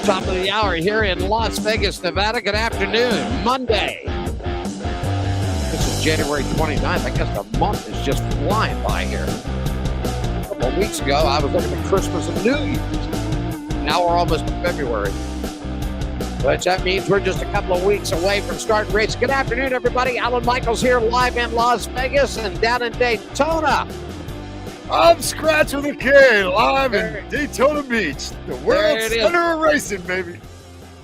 Top of the hour here in Las Vegas, Nevada. Good afternoon, Monday. This is January 29th. I guess the month is just flying by here. A couple of weeks ago, I was looking at Christmas and New Year's. Now we're almost in February. Which that means we're just a couple of weeks away from starting race. Good afternoon, everybody. Alan Michaels here live in Las Vegas and down in Daytona. I'm Skratch with a K, live in Daytona Beach. The world center of racing, baby.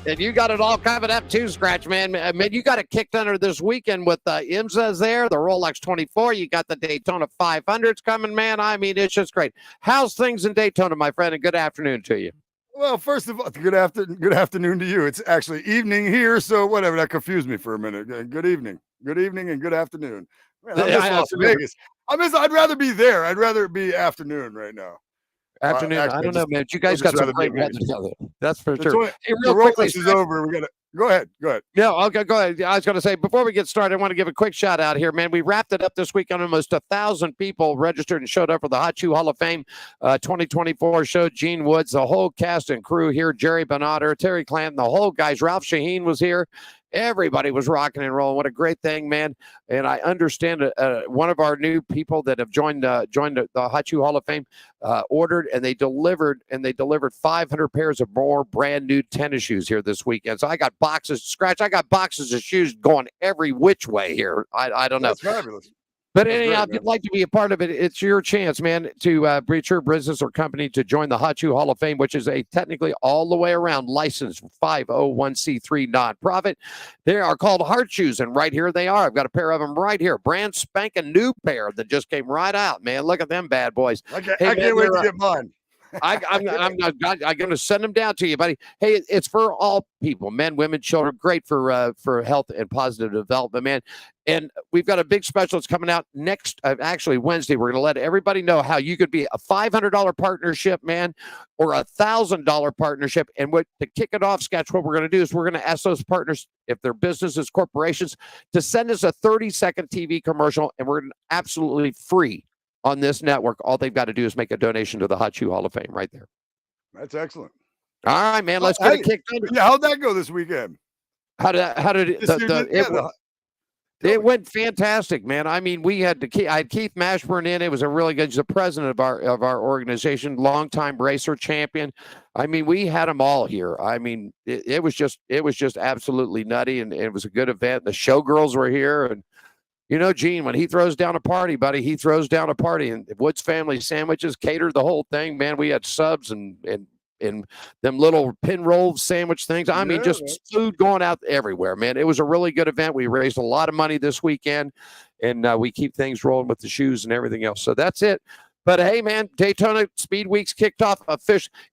And you got it all coming up too, Skratch, man. Man, you got it kicked under this weekend with the IMSAs there, the Rolex 24. You got the Daytona 500s coming, man. I mean, it's just great. How's things in Daytona, my friend? And good afternoon to you. Well, first of all, good afternoon to you. It's actually evening here, so whatever. That confused me for a minute. Good evening, and good afternoon. Man, I miss Las Vegas. I'd rather be there. I'd rather it be afternoon right now. Afternoon. I don't know, man. You guys got some great weather together. That's for sure. Hey, real quickly, Rolex is over. We got to go ahead. Yeah, okay, go ahead. I was going to say, before we get started, I want to give a quick shout out here, man. We wrapped it up this weekend. Almost 1,000 people registered and showed up for the Hot Shoe Hall of Fame 2024 show. Gene Woods, the whole cast and crew here. Jerry Bonatter, Terry Clanton, the whole guys. Ralph Shaheen was here. Everybody was rocking and rolling. What a great thing, man. And I understand one of our new people that have joined the Hot Shoe Hall of Fame ordered, and they delivered 500 pairs of more brand new tennis shoes here this weekend. So I got boxes, Skratch. I got boxes of shoes going every which way here. I don't know. That's fabulous. But anyhow, if you'd like to be a part of it, it's your chance, man, to breach your business or company to join the Hot Shoe Hall of Fame, which is a technically all the way around licensed 501c3 nonprofit. They are called Heart Shoes, and right here they are. I've got a pair of them right here, brand spanking new pair that just came right out, man. Look at them bad boys. I can't wait to get mine. I'm going to send them down to you, buddy. Hey, it's for all people, men, women, children. Great for health and positive development, man. And we've got a big special that's coming out next, actually Wednesday. We're going to let everybody know how you could be a $500 partnership, man, or a $1,000 partnership. And to kick it off, Sketch, what we're going to do is we're going to ask those partners, if they're businesses, corporations, to send us a 30-second TV commercial, and we're absolutely free on this network. All they've got to do is make a donation to the Hot Shoe Hall of Fame right there. That's excellent. All right, man. Let's get it kicked under. Yeah, how'd that go this weekend? It went fantastic, man. I mean, I had Keith Mashburn in. It was a really good. He's the president of our organization, longtime racer, champion. I mean, we had them all here. I mean, it was just absolutely nutty, and it was a good event. The showgirls were here, and you know, Gene, when he throws down a party, buddy, he throws down a party. And Woods Family Sandwiches catered the whole thing, man. We had subs and them little pin roll sandwich things. I mean, just food going out everywhere, man. It was a really good event. We raised a lot of money this weekend, and we keep things rolling with the shoes and everything else. So that's it. But hey, man, Daytona Speed Week's kicked off.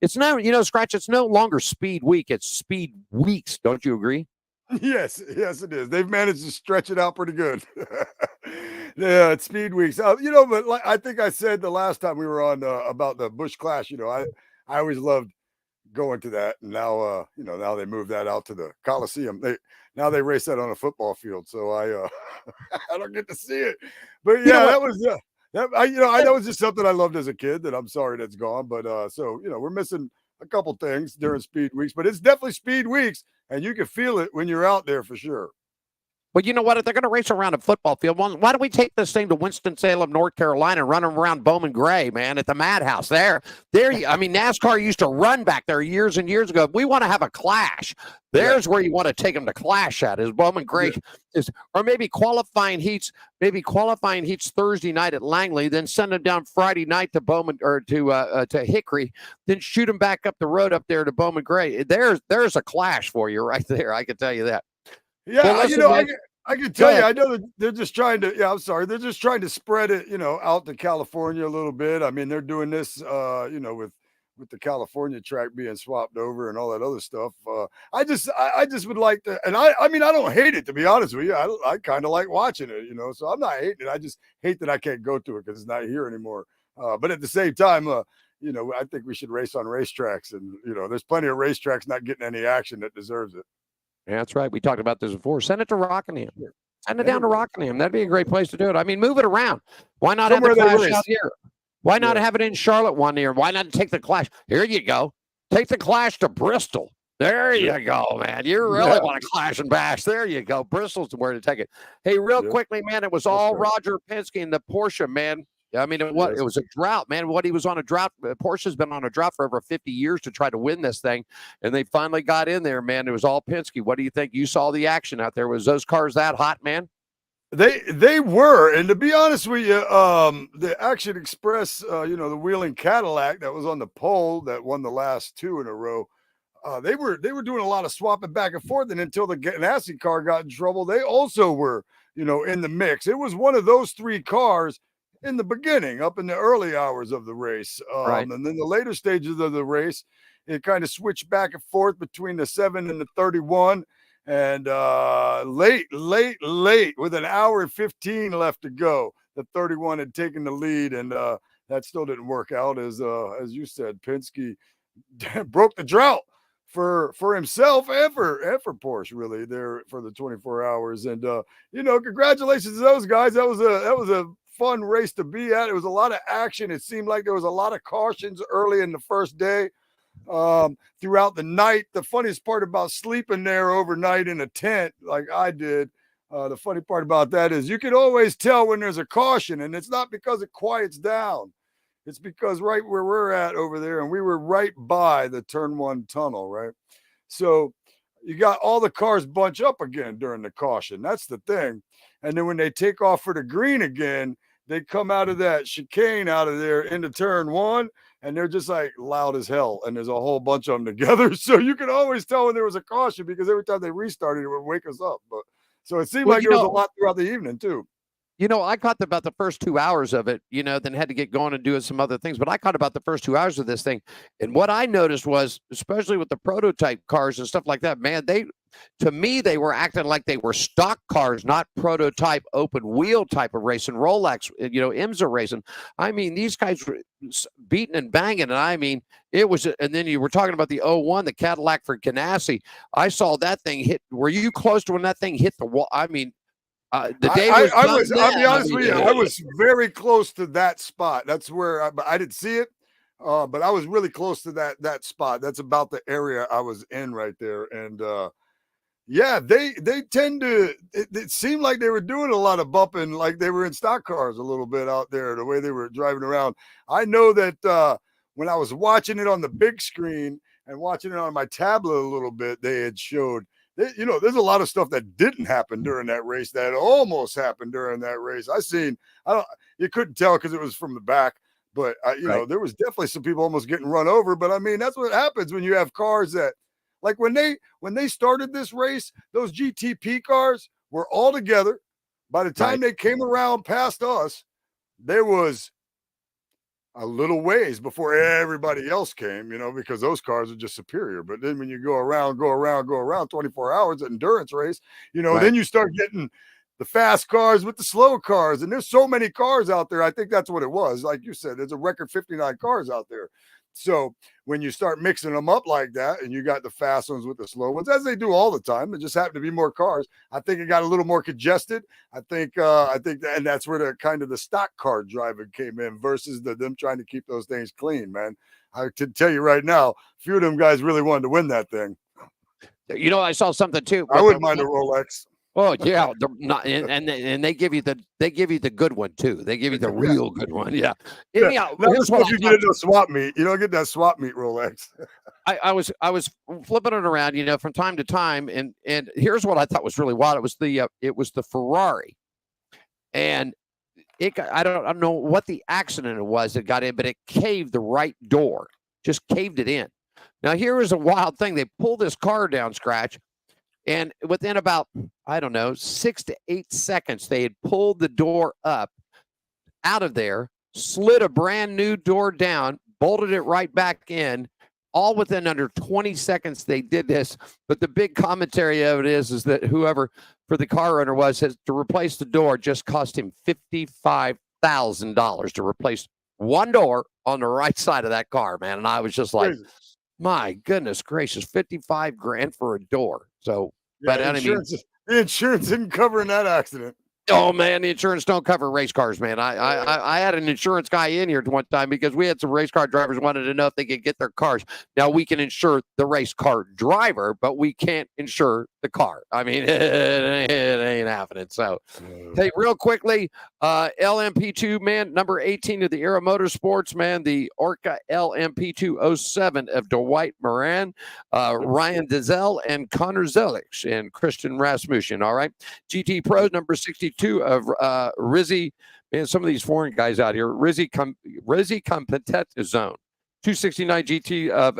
It's now, Skratch, it's no longer Speed Week. It's Speed Weeks. Don't you agree? Yes, it is. They've managed to stretch it out pretty good. Yeah, it's Speed Weeks. But like I think I said the last time we were on about the Busch Clash, I always loved going to that. And now, now they moved that out to the Coliseum. They race that on a football field. So I don't get to see it. But yeah, that was that was just something I loved as a kid that I'm sorry that's gone. But we're missing a couple things during Speed Weeks, but it's definitely Speed Weeks. And you can feel it when you're out there for sure. Well, you know what? If they're going to race around a football field, why don't we take this thing to Winston-Salem, North Carolina, and run them around Bowman Gray, man, at the Madhouse there. I mean, NASCAR used to run back there years and years ago. If we want to have a clash, there's where you want to take them to clash at, is Bowman Gray. Or maybe qualifying heats Thursday night at Langley, then send them down Friday night to Bowman or to Hickory, then shoot them back up the road up there to Bowman Gray. There's a clash for you right there. I can tell you that. Yeah, well, I can tell you, I know that they're just trying to, they're just trying to spread it, out to California a little bit. I mean, they're doing this, with the California track being swapped over and all that other stuff. I just would like to, and I don't hate it, to be honest with you. I kind of like watching it, so I'm not hating it. I just hate that I can't go to it because it's not here anymore. But at the same time, I think we should race on racetracks, and, there's plenty of racetracks not getting any action that deserves it. Yeah, that's right. We talked about this before. Send it to Rockingham. Send it down to Rockingham. That'd be a great place to do it. I mean, move it around. Why not have the clash out here? Why not have it in Charlotte one year? Why not take the clash? Here you go. Take the clash to Bristol. There Yeah. you go, man. You really Yeah. want to clash and bash. There you go. Bristol's where to take it. Hey, real Yes. quickly, man, it was That's all right. Roger Penske and the Porsche, man. I mean, it Yes. was a drought, man. What he was on a drought. Porsche's been on a drought for over 50 years to try to win this thing, and they finally got in there, man. It was all Penske. What do you think? You saw the action out there. Was those cars that hot, man? They were, and to be honest with you, the Action Express, the Wheeling Cadillac that was on the pole that won the last two in a row. They were doing a lot of swapping back and forth, and until the Ganassi car got in trouble, they also were, in the mix. It was one of those three cars in the beginning, up in the early hours of the race, Right. and then the later stages of the race, it kind of switched back and forth between the 7 and the 31. And late, with an hour and 15 left to go, the 31 had taken the lead, and that still didn't work out. As you said, Penske broke the drought for himself and for Porsche, really, there for the 24 hours. And congratulations to those guys. That was a fun race to be at. It was a lot of action. It seemed like there was a lot of cautions early in the first day. Throughout the night, the funniest part about sleeping there overnight in a tent like I did, the funny part about that is you can always tell when there's a caution, and it's not because it quiets down. It's because right where we're at over there, and we were right by the turn one tunnel, right? So you got all the cars bunch up again during the caution. That's the thing. And then when they take off for the green again, they come out of that chicane out of there into turn one, and they're just like loud as hell. And there's a whole bunch of them together. So you can always tell when there was a caution because every time they restarted, it would wake us up. But so it seemed Well, like there was a lot throughout the evening too. I caught about the first 2 hours of it, then had to get going and do some other things. But I caught about the first 2 hours of this thing. And what I noticed was, especially with the prototype cars and stuff like that, man, to me, they were acting like they were stock cars, not prototype open wheel type of racing, Rolex, IMSA racing. I mean, these guys were beating and banging. And I mean, it was, and then you were talking about the '01, the Cadillac for Ganassi. I saw that thing hit. Were you close to when that thing hit the wall? I mean, the day was. I'll be honest with you. I was very close to that spot. That's where I didn't see it, but I was really close to that spot. That's about the area I was in right there. And yeah, they tend to. It seemed like they were doing a lot of bumping, like they were in stock cars a little bit out there. The way they were driving around. I know that when I was watching it on the big screen and watching it on my tablet a little bit, they had showed. There's a lot of stuff that didn't happen during that race that almost happened during that race. You couldn't tell because it was from the back, but Right. there was definitely some people almost getting run over. But I mean, that's what happens when you have cars that, like when they started this race, those GTP cars were all together. By the time they came around past us, there was a little ways before everybody else came, because those cars are just superior. But then when you go around 24 hours, endurance race, then you start getting the fast cars with the slow cars. And there's so many cars out there. I think that's what it was. Like you said, there's a record 59 cars out there. So when you start mixing them up like that, and you got the fast ones with the slow ones, as they do all the time, it just happened to be more cars. I think it got a little more congested. I think that, and that's where the kind of the stock car driving came in versus them trying to keep those things clean, man. I can tell you right now, a few of them guys really wanted to win that thing. I saw something too. I wouldn't mind a Rolex. Oh yeah, and they give you the good one too. They give you the real good one. Yeah. Here's what you get into a swap meet. You don't get that swap meet Rolex. I was flipping it around, from time to time, and here's what I thought was really wild. It was the Ferrari, and I don't know what the accident it was that got in, but it caved the right door, just caved it in. Now here is a wild thing. They pulled this car down, Skratch. And within about, 6 to 8 seconds, they had pulled the door up out of there, slid a brand new door down, bolted it right back in, all within under 20 seconds they did this. But the big commentary of it is that whoever for the car owner has to replace the door just cost him $55,000 to replace one door on the right side of that car, man. And I was just like, my goodness gracious, 55 grand for a door. So, yeah, the insurance didn't cover in that accident. Oh man, the insurance don't cover race cars, man. I had an insurance guy in here one time because we had some race car drivers wanted to know if they could get their cars. Now we can insure the race car driver, but we can't insure the car. I mean, it ain't happening. So, hey, real quickly, LMP2 man, number 18 of the Era Motorsports man, the Orca LMP207 of Dwight Moran, Ryan Dizel, and Connor Zelich and Christian Rasmussen. All right, GT Pros number 62 of Rizzi. Man, some of these foreign guys out here. Rizzi Competent Zone. 269 GT of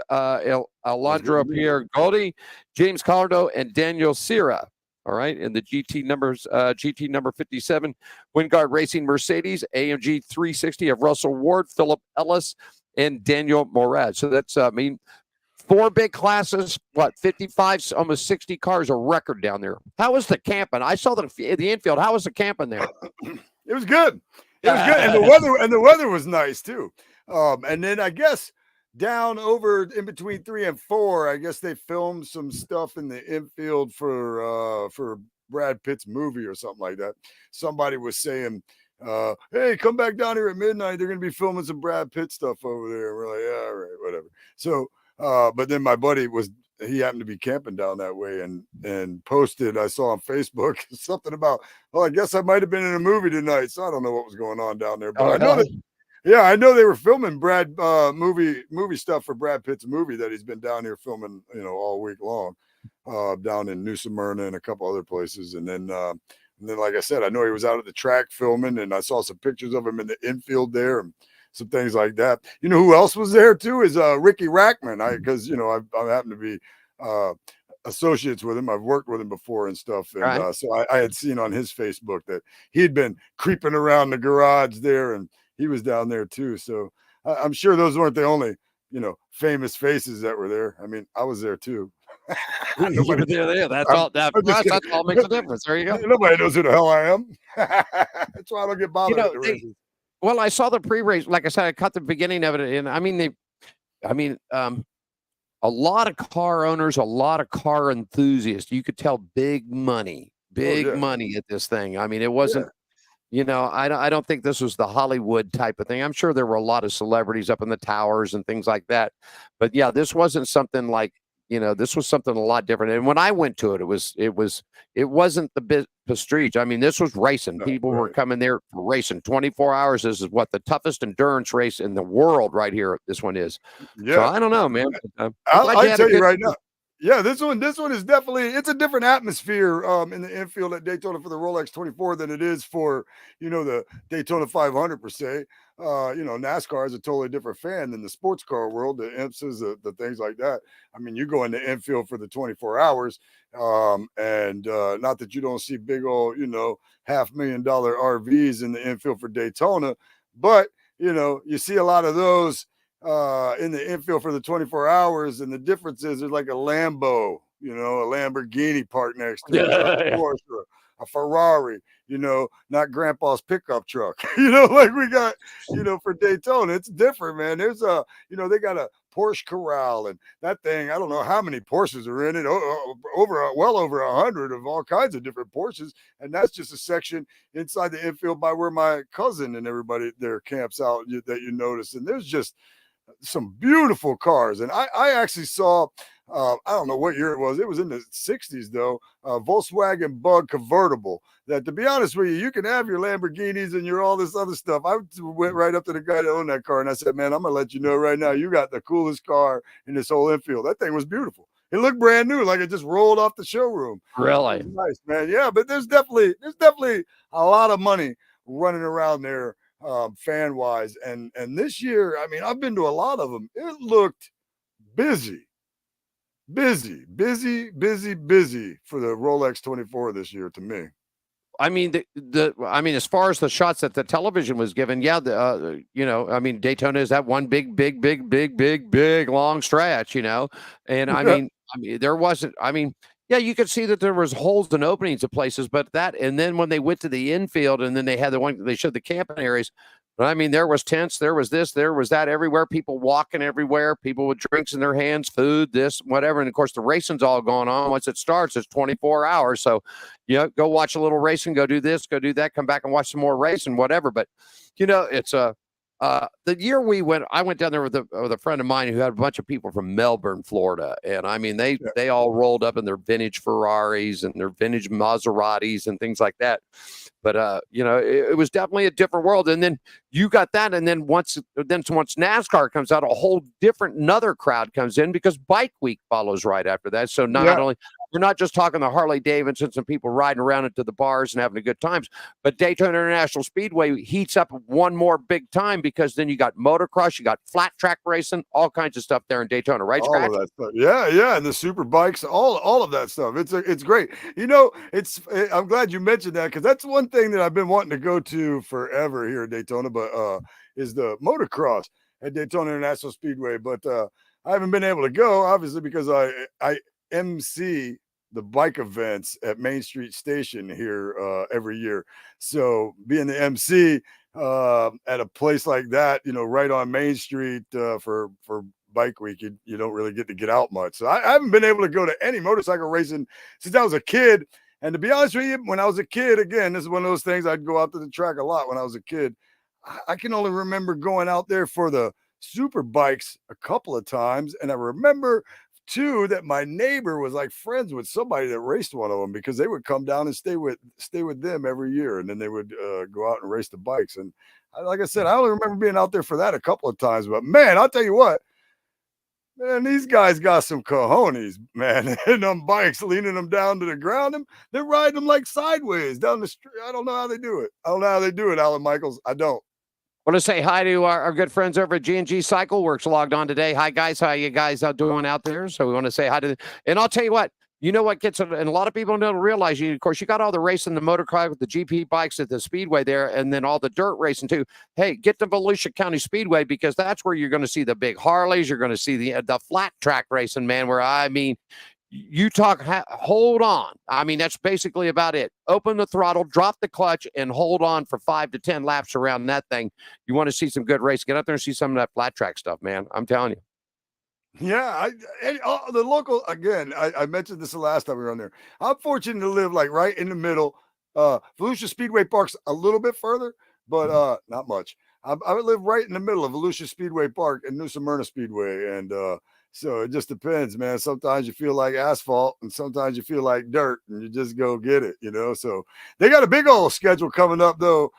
Alondra Pierre Goldi, James Collardo, and Daniel Sierra. All right. And the GT numbers, GT number 57, Wingard Racing Mercedes, AMG 360 of Russell Ward, Philip Ellis, and Daniel Morad. So that's, 4 big classes, 55, almost 60 cars, a record down there. How was the camping? I saw the infield. How was the camping there? It was good. It was good. And the weather was nice too. And then I guess down over in between 3 and 4, I guess they filmed some stuff in the infield for Brad Pitt's movie or something like that. Somebody was saying, hey, come back down here at midnight. They're going to be filming some Brad Pitt stuff over there. We're like, yeah, all right, whatever. So, but then my buddy he happened to be camping down that way and posted, I saw on Facebook something about, well, I guess I might have been in a movie tonight. So I don't know what was going on down there, but I know they were filming movie stuff for Brad Pitt's movie that he's been down here filming, all week long, down in New Smyrna and a couple other places. And then, like I said, I know he was out at the track filming, and I saw some pictures of him in the infield there and some things like that. You know who else was there too is Ricky Rackman. Because I happen to be associates with him. I've worked with him before and stuff, and so I had seen on his Facebook that he'd been creeping around the garage there, and he was down there too. So I'm sure those weren't the only famous faces that were there. I mean, I was there too. there. That's all. That all makes a difference. There you go. Nobody knows who the hell I am. That's why I don't get bothered at the races. Well, I saw the pre-race. Like I said, I caught the beginning of it, and a lot of car owners, a lot of car enthusiasts. You could tell big money at this thing. I mean, it wasn't. I don't think this was the Hollywood type of thing. I'm sure there were a lot of celebrities up in the towers and things like that, but yeah, this wasn't something like. This was something a lot different. And when I went to it, it wasn't the prestige. I mean, this was racing. People were coming there for racing 24 hours. This is what the toughest endurance race in the world right here. This one is. Yeah. So I don't know, man. I'll tell you right now. Yeah, this one is definitely, it's a different atmosphere in the infield at Daytona for the Rolex 24 than it is for, the Daytona 500 per se. NASCAR is a totally different fan than the sports car world, the IMSAs, the things like that. I mean, you go in the infield for the 24 hours, and not that you don't see big old, $500,000 RVs in the infield for Daytona, but, you see a lot of those in the infield for the 24 hours, and the difference is there's like a Lambo, a Lamborghini parked next to it, a Porsche, a Ferrari, not grandpa's pickup truck, like we got, for Daytona. It's different, man. There's they got a Porsche Corral, and that thing, I don't know how many Porsches are in it, well over 100 of all kinds of different Porsches, and that's just a section inside the infield by where my cousin and everybody there camps out that you notice, and there's just some beautiful cars. And I actually saw, I don't know what year it was in the 60s though, Volkswagen Bug convertible that, to be honest with you, you can have your Lamborghinis and your all this other stuff. I went right up to the guy that owned that car and I said, man, I'm gonna let you know right now, you got the coolest car in this whole infield. That thing was beautiful. It looked brand new, like it just rolled off the showroom. Really nice, man. Yeah, but there's definitely a lot of money running around there, fan wise, and this year, I mean, I've been to a lot of them. It looked busy for the Rolex 24 this year to me. I mean, as far as the shots that the television was given, yeah, Daytona is that one big long stretch, and I mean, there wasn't, yeah, you could see that there was holes and openings of places, but and then when they went to the infield and then they had they showed the camping areas, I mean, there was tents, there was this, there was that everywhere, people walking everywhere, people with drinks in their hands, food, this, whatever. And of course, the racing's all going on. Once it starts, it's 24 hours. So, go watch a little racing, go do this, go do that, come back and watch some more racing, whatever. But, it's the year I went down there with a friend of mine who had a bunch of people from Melbourne, Florida. And I mean, they all rolled up in their vintage Ferraris and their vintage Maseratis and things like that. But, it was definitely a different world. And then you got that. And then once NASCAR comes out, a whole different, another crowd comes in because Bike Week follows right after that. So not only, we're not just talking the Harley Davidsons and people riding around into the bars and having a good times, but Daytona International Speedway heats up one more big time because then you got motocross, you got flat track racing, all kinds of stuff there in Daytona, right, Skratch? All of that stuff. Yeah, and the super bikes, all of that stuff. It's great. I'm glad you mentioned that because that's one thing that I've been wanting to go to forever here at Daytona, but is the motocross at Daytona International Speedway. But I haven't been able to go, obviously, because I MC the bike events at Main Street Station here every year. So being the MC at a place like that, right on Main Street for Bike Week, you don't really get out much. So I haven't been able to go to any motorcycle racing since I was a kid. And to be honest with you, when I was a kid, again, this is one of those things, I'd go out to the track a lot when I was a kid. I can only remember going out there for the super bikes a couple of times. And I remember too that my neighbor was like friends with somebody that raced one of them because they would come down and stay with them every year, and then they would go out and race the bikes. And like I said, I only remember being out there for that a couple of times. But man, I'll tell you what, man, these guys got some cojones, man. And them bikes, leaning them down to the ground, they're riding them like sideways down the street. I don't know how they do it. Alan Michaels. I don't. I want to say hi to our good friends over at G&G Cycle Works logged on today. Hi, guys. How you guys doing out there? So we want to say hi to them. And I'll tell you what, gets it, and a lot of people don't realize, of course, you got all the racing, the motocross with the GP bikes at the Speedway there, and then all the dirt racing too. Hey, get to Volusia County Speedway because that's where you're going to see the big Harleys. You're going to see the flat track racing, man, you talk, hold on. I mean, that's basically about it. Open the throttle, drop the clutch, and hold on for 5 to 10 laps around that thing. You want to see some good race. Get out there and see some of that flat track stuff, man. I'm telling you. Yeah, the local, again, I mentioned this the last time we were on there. I'm fortunate to live like right in the middle. Volusia Speedway Park's a little bit further, but not much. I live right in the middle of Volusia Speedway Park and New Smyrna Speedway, and so it just depends, man. Sometimes you feel like asphalt and sometimes you feel like dirt and you just go get it, So they got a big old schedule coming up, though,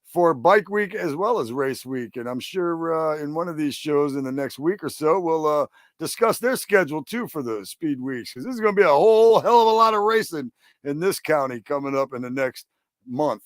for Bike Week as well as Race Week. And I'm sure in one of these shows in the next week or so, we'll discuss their schedule, too, for the Speed Weeks. Because this is going to be a whole hell of a lot of racing in this county coming up in the next month.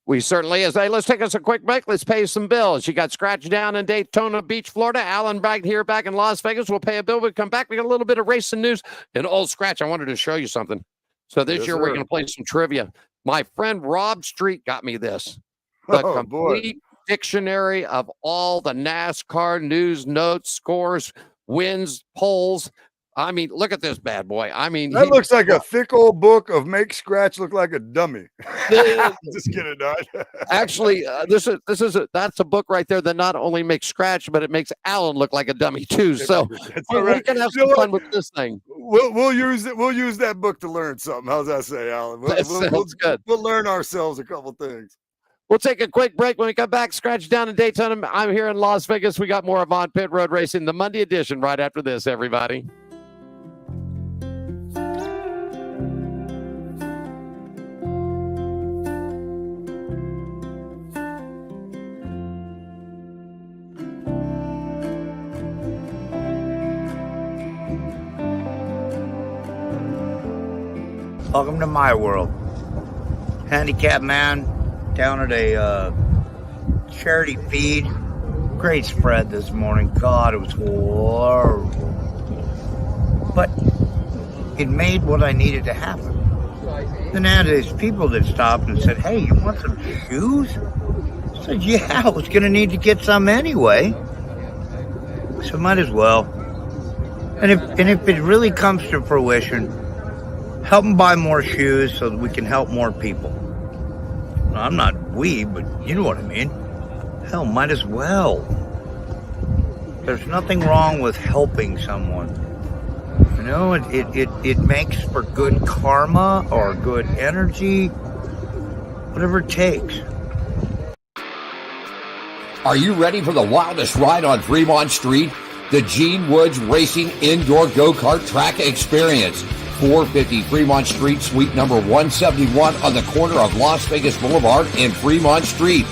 We certainly is. Hey, let's take us a quick break. Let's pay some bills. You got Skratch down in Daytona Beach, Florida. Alan back here back in Las Vegas. We'll pay a bill. We'll come back. We got a little bit of racing news. And old Skratch, I wanted to show you something. So this year we're going to play some trivia. My friend Rob Street got me this. The complete dictionary of all the NASCAR news, notes, scores, wins, polls. I mean, look at this bad boy. I mean, that looks like a thick old book of make Skratch look like a dummy. Just kidding, Don. Actually, that's a book right there that not only makes Skratch, but it makes Alan look like a dummy too. So we can have some fun with this thing. We'll use it. We'll use that book to learn something. How's that say, Alan? Sounds good. We'll learn ourselves a couple things. We'll take a quick break. When we come back, Skratch down in Daytona. I'm here in Las Vegas. We got more of On Pit Road Racing, the Monday edition, right after this, everybody. Welcome to my world. Handicap man down at a charity feed. Great spread this morning. God, it was horrible. But it made what I needed to happen. Then I had these people that stopped and said, "Hey, you want some shoes?" I said, "Yeah, I was going to need to get some anyway. So might as well." And if it really comes to fruition, help them buy more shoes so that we can help more people. I'm not but you know what I mean. hell, might as well. There's nothing wrong with helping someone. You know, it makes for good karma or good energy, whatever it takes. Are you ready for the wildest ride on Fremont Street? The Gene Woods Racing Indoor Go-Kart Track Experience. 450 Fremont Street, suite number 171 on the corner of Las Vegas Boulevard and Fremont Street.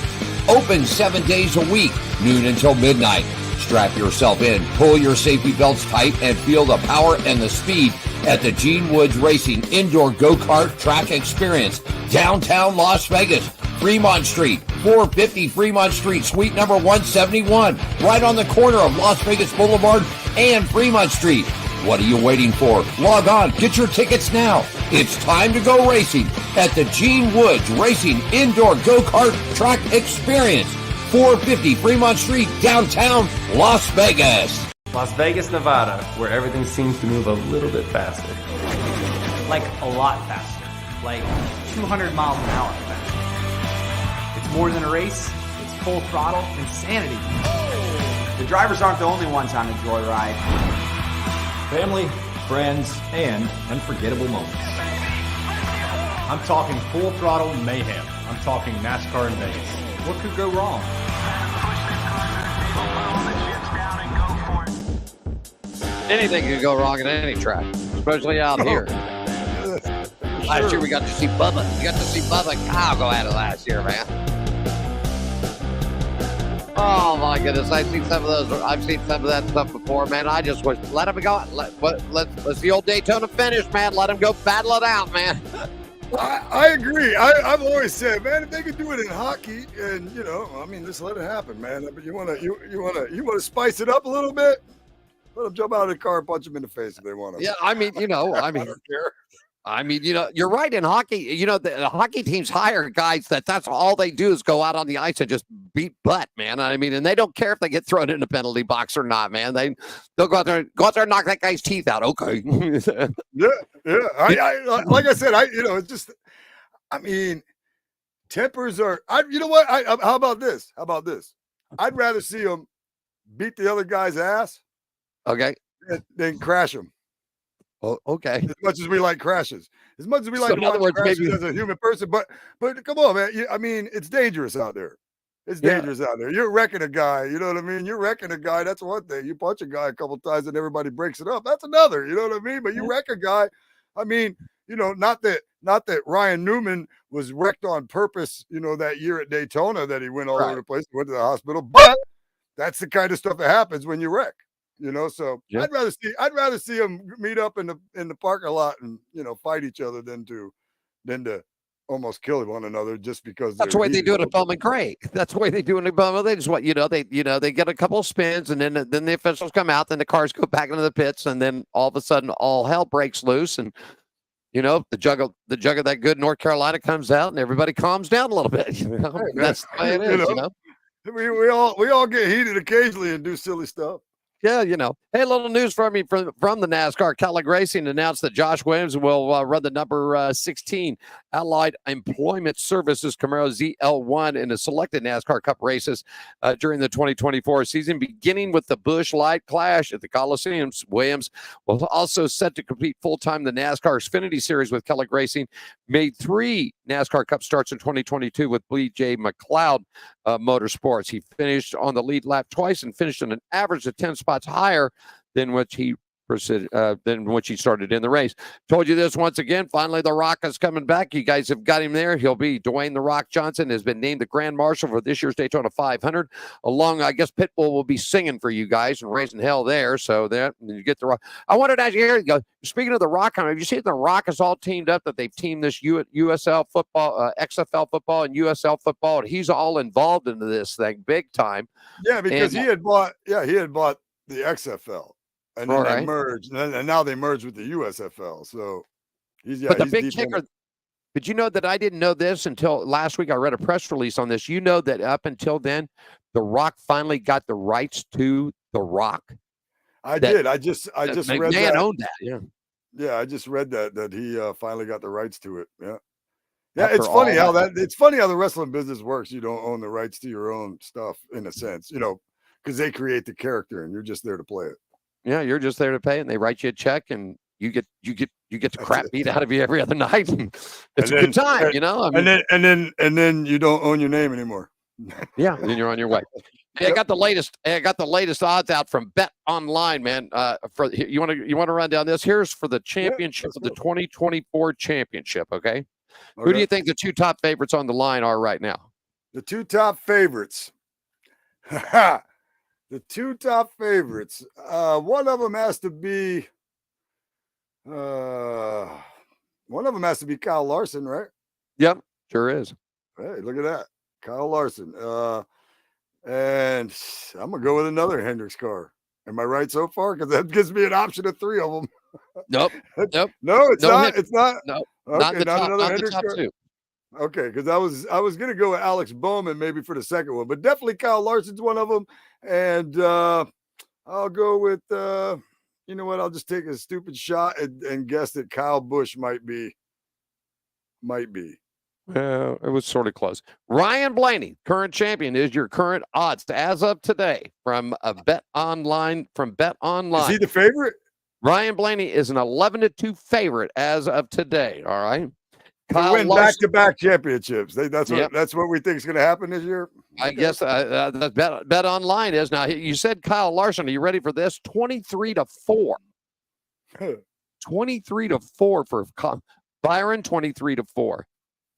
Open 7 days a week, noon until midnight. Strap yourself in, pull your safety belts tight, and feel the power and the speed at the Gene Woods Racing Indoor Go-Kart Track Experience. Downtown Las Vegas, Fremont Street, 450 Fremont Street, suite number 171, right on the corner of Las Vegas Boulevard and Fremont Street. What are you waiting for? Log on, get your tickets now. It's time to go racing at the Gene Woods Racing Indoor Go-Kart Track Experience, 450 Fremont Street, downtown Las Vegas. Las Vegas, Nevada, where everything seems to move a little bit faster. Like a lot faster. Like 200 miles an hour faster. It's more than a race. It's full throttle insanity. The drivers aren't the only ones on the joyride. Family, friends, and unforgettable moments. I'm talking full throttle mayhem. I'm talking NASCAR in Vegas. What could go wrong? Anything could go wrong at any track, especially out here. Last year we got to see Bubba. We got to see Bubba and Kyle go at it last year, man. Oh my goodness, I've seen some of those. I've seen some of that stuff before, man. I just wish let him go. Let's the old Daytona finish, man. Let him go battle it out, man. I agree. I've always said, man, if they could do it in hockey, and I mean, just let it happen, man. But you wanna spice it up a little bit. Let them jump out of the car and punch them in the face if they want to. Yeah, I mean, I don't care. I mean, you're right. In hockey, the hockey teams hire guys that's all they do is go out on the ice and just beat butt, man. I mean, and they don't care if they get thrown in the penalty box or not, man. They'll go out there and knock that guy's teeth out. Okay. Yeah. I like I said, it's just, I mean, tempers are. You know what? How about this? I'd rather see them beat the other guy's ass. Okay. Than crash them. Oh, okay. As much as we like crashes, as much as we like in other words, crashes maybe as a human person, but come on, man. I mean, it's dangerous out there. It's dangerous out there. You're wrecking a guy. You know what I mean? You're wrecking a guy. That's one thing. You punch a guy a couple times and everybody breaks it up. That's another. You know what I mean? But you wreck a guy. I mean, not that Ryan Newman was wrecked on purpose. That year at Daytona that he went all over the place, went to the hospital. But that's the kind of stuff that happens when you wreck. So I'd rather see them meet up in the parking lot and fight each other than to almost kill one another just because that's the way they do it at Bowman Craig. That's the way they do it at Bowman. They just they get a couple of spins and then the officials come out, then the cars go back into the pits, and then all of a sudden all hell breaks loose, and the jug of that good North Carolina comes out and everybody calms down a little bit. That's the way it is. We all get heated occasionally and do silly stuff. Yeah, Hey, little news from me from the NASCAR. Cadillac Racing announced that Josh Williams will run the number 16 Allied Employment Services Camaro ZL1 in the selected NASCAR Cup races during the 2024 season, beginning with the Busch Light Clash at the Coliseum. Williams was also set to compete full-time in the NASCAR Xfinity Series with Cadillac Racing. Made 3 NASCAR Cup starts in 2022 with B.J. McLeod Motorsports. He finished on the lead lap twice and finished on an average of 10 spots higher than which he started in the race. Told you this once again. Finally, The Rock is coming back. You guys have got him there. He'll be Dwayne The Rock Johnson, has been named the Grand Marshal for this year's Daytona 500. Along, I guess Pitbull will be singing for you guys and raising hell there. So that you get The Rock. I wanted to ask you here. Speaking of The Rock, have you seen The Rock is all teamed up? That they've teamed this USL football, XFL football, and USL football, and he's all involved into this thing big time. Yeah, because he had bought the XFL. And then they merged, and now they merged with the USFL. So But the big kicker, but you know that I didn't know this until last week. I read a press release on this. You know that up until then, The Rock finally got the rights to The Rock. I did. I just read that. Owned that. Yeah. Yeah, I just read that he finally got the rights to it. Yeah. Yeah, After it's funny all how it's funny how the wrestling business works. You don't own the rights to your own stuff in a sense, because they create the character and you're just there to play it. Yeah, you're just there to pay, and they write you a check, and you get the crap it. beat out of you every other night. And it's And a good then, time, I mean, and then you don't own your name anymore. yeah, then you're on your way. Hey, Yep. I got the latest odds out from Bet Online, man. For you want to run down this? Here's for the championship let's of the go. 2024 championship. Okay, who do you think the two top favorites on the line are right now? The two top favorites. The two top favorites. One of them has to be. One of them has to be Kyle Larson, right? Yep, sure is. Hey, look at that, Kyle Larson. And I'm gonna go with another Hendricks car. Am I right so far? Because that gives me an option of three of them. Nope. No, it's No not. Hendricks. It's not. No, Okay, not the top. another Not the Hendricks top car. two. Okay, because I was gonna go with Alex Bowman maybe for the second one, but definitely Kyle Larson's one of them. And I'll go with you know what? I'll just take a stupid shot and guess that Kyle Busch might be. It was sort of close. Ryan Blaney, current champion, is your current odds as of today from a Bet Online. Is he the favorite? Ryan Blaney is an 11-2 favorite as of today. All right. To win back-to-back championships. That's what we think is going to happen this year. I guess the Bet Online is now. You said Kyle Larson. Are you ready for this? 23-4. 23-4 for Byron. 23-4.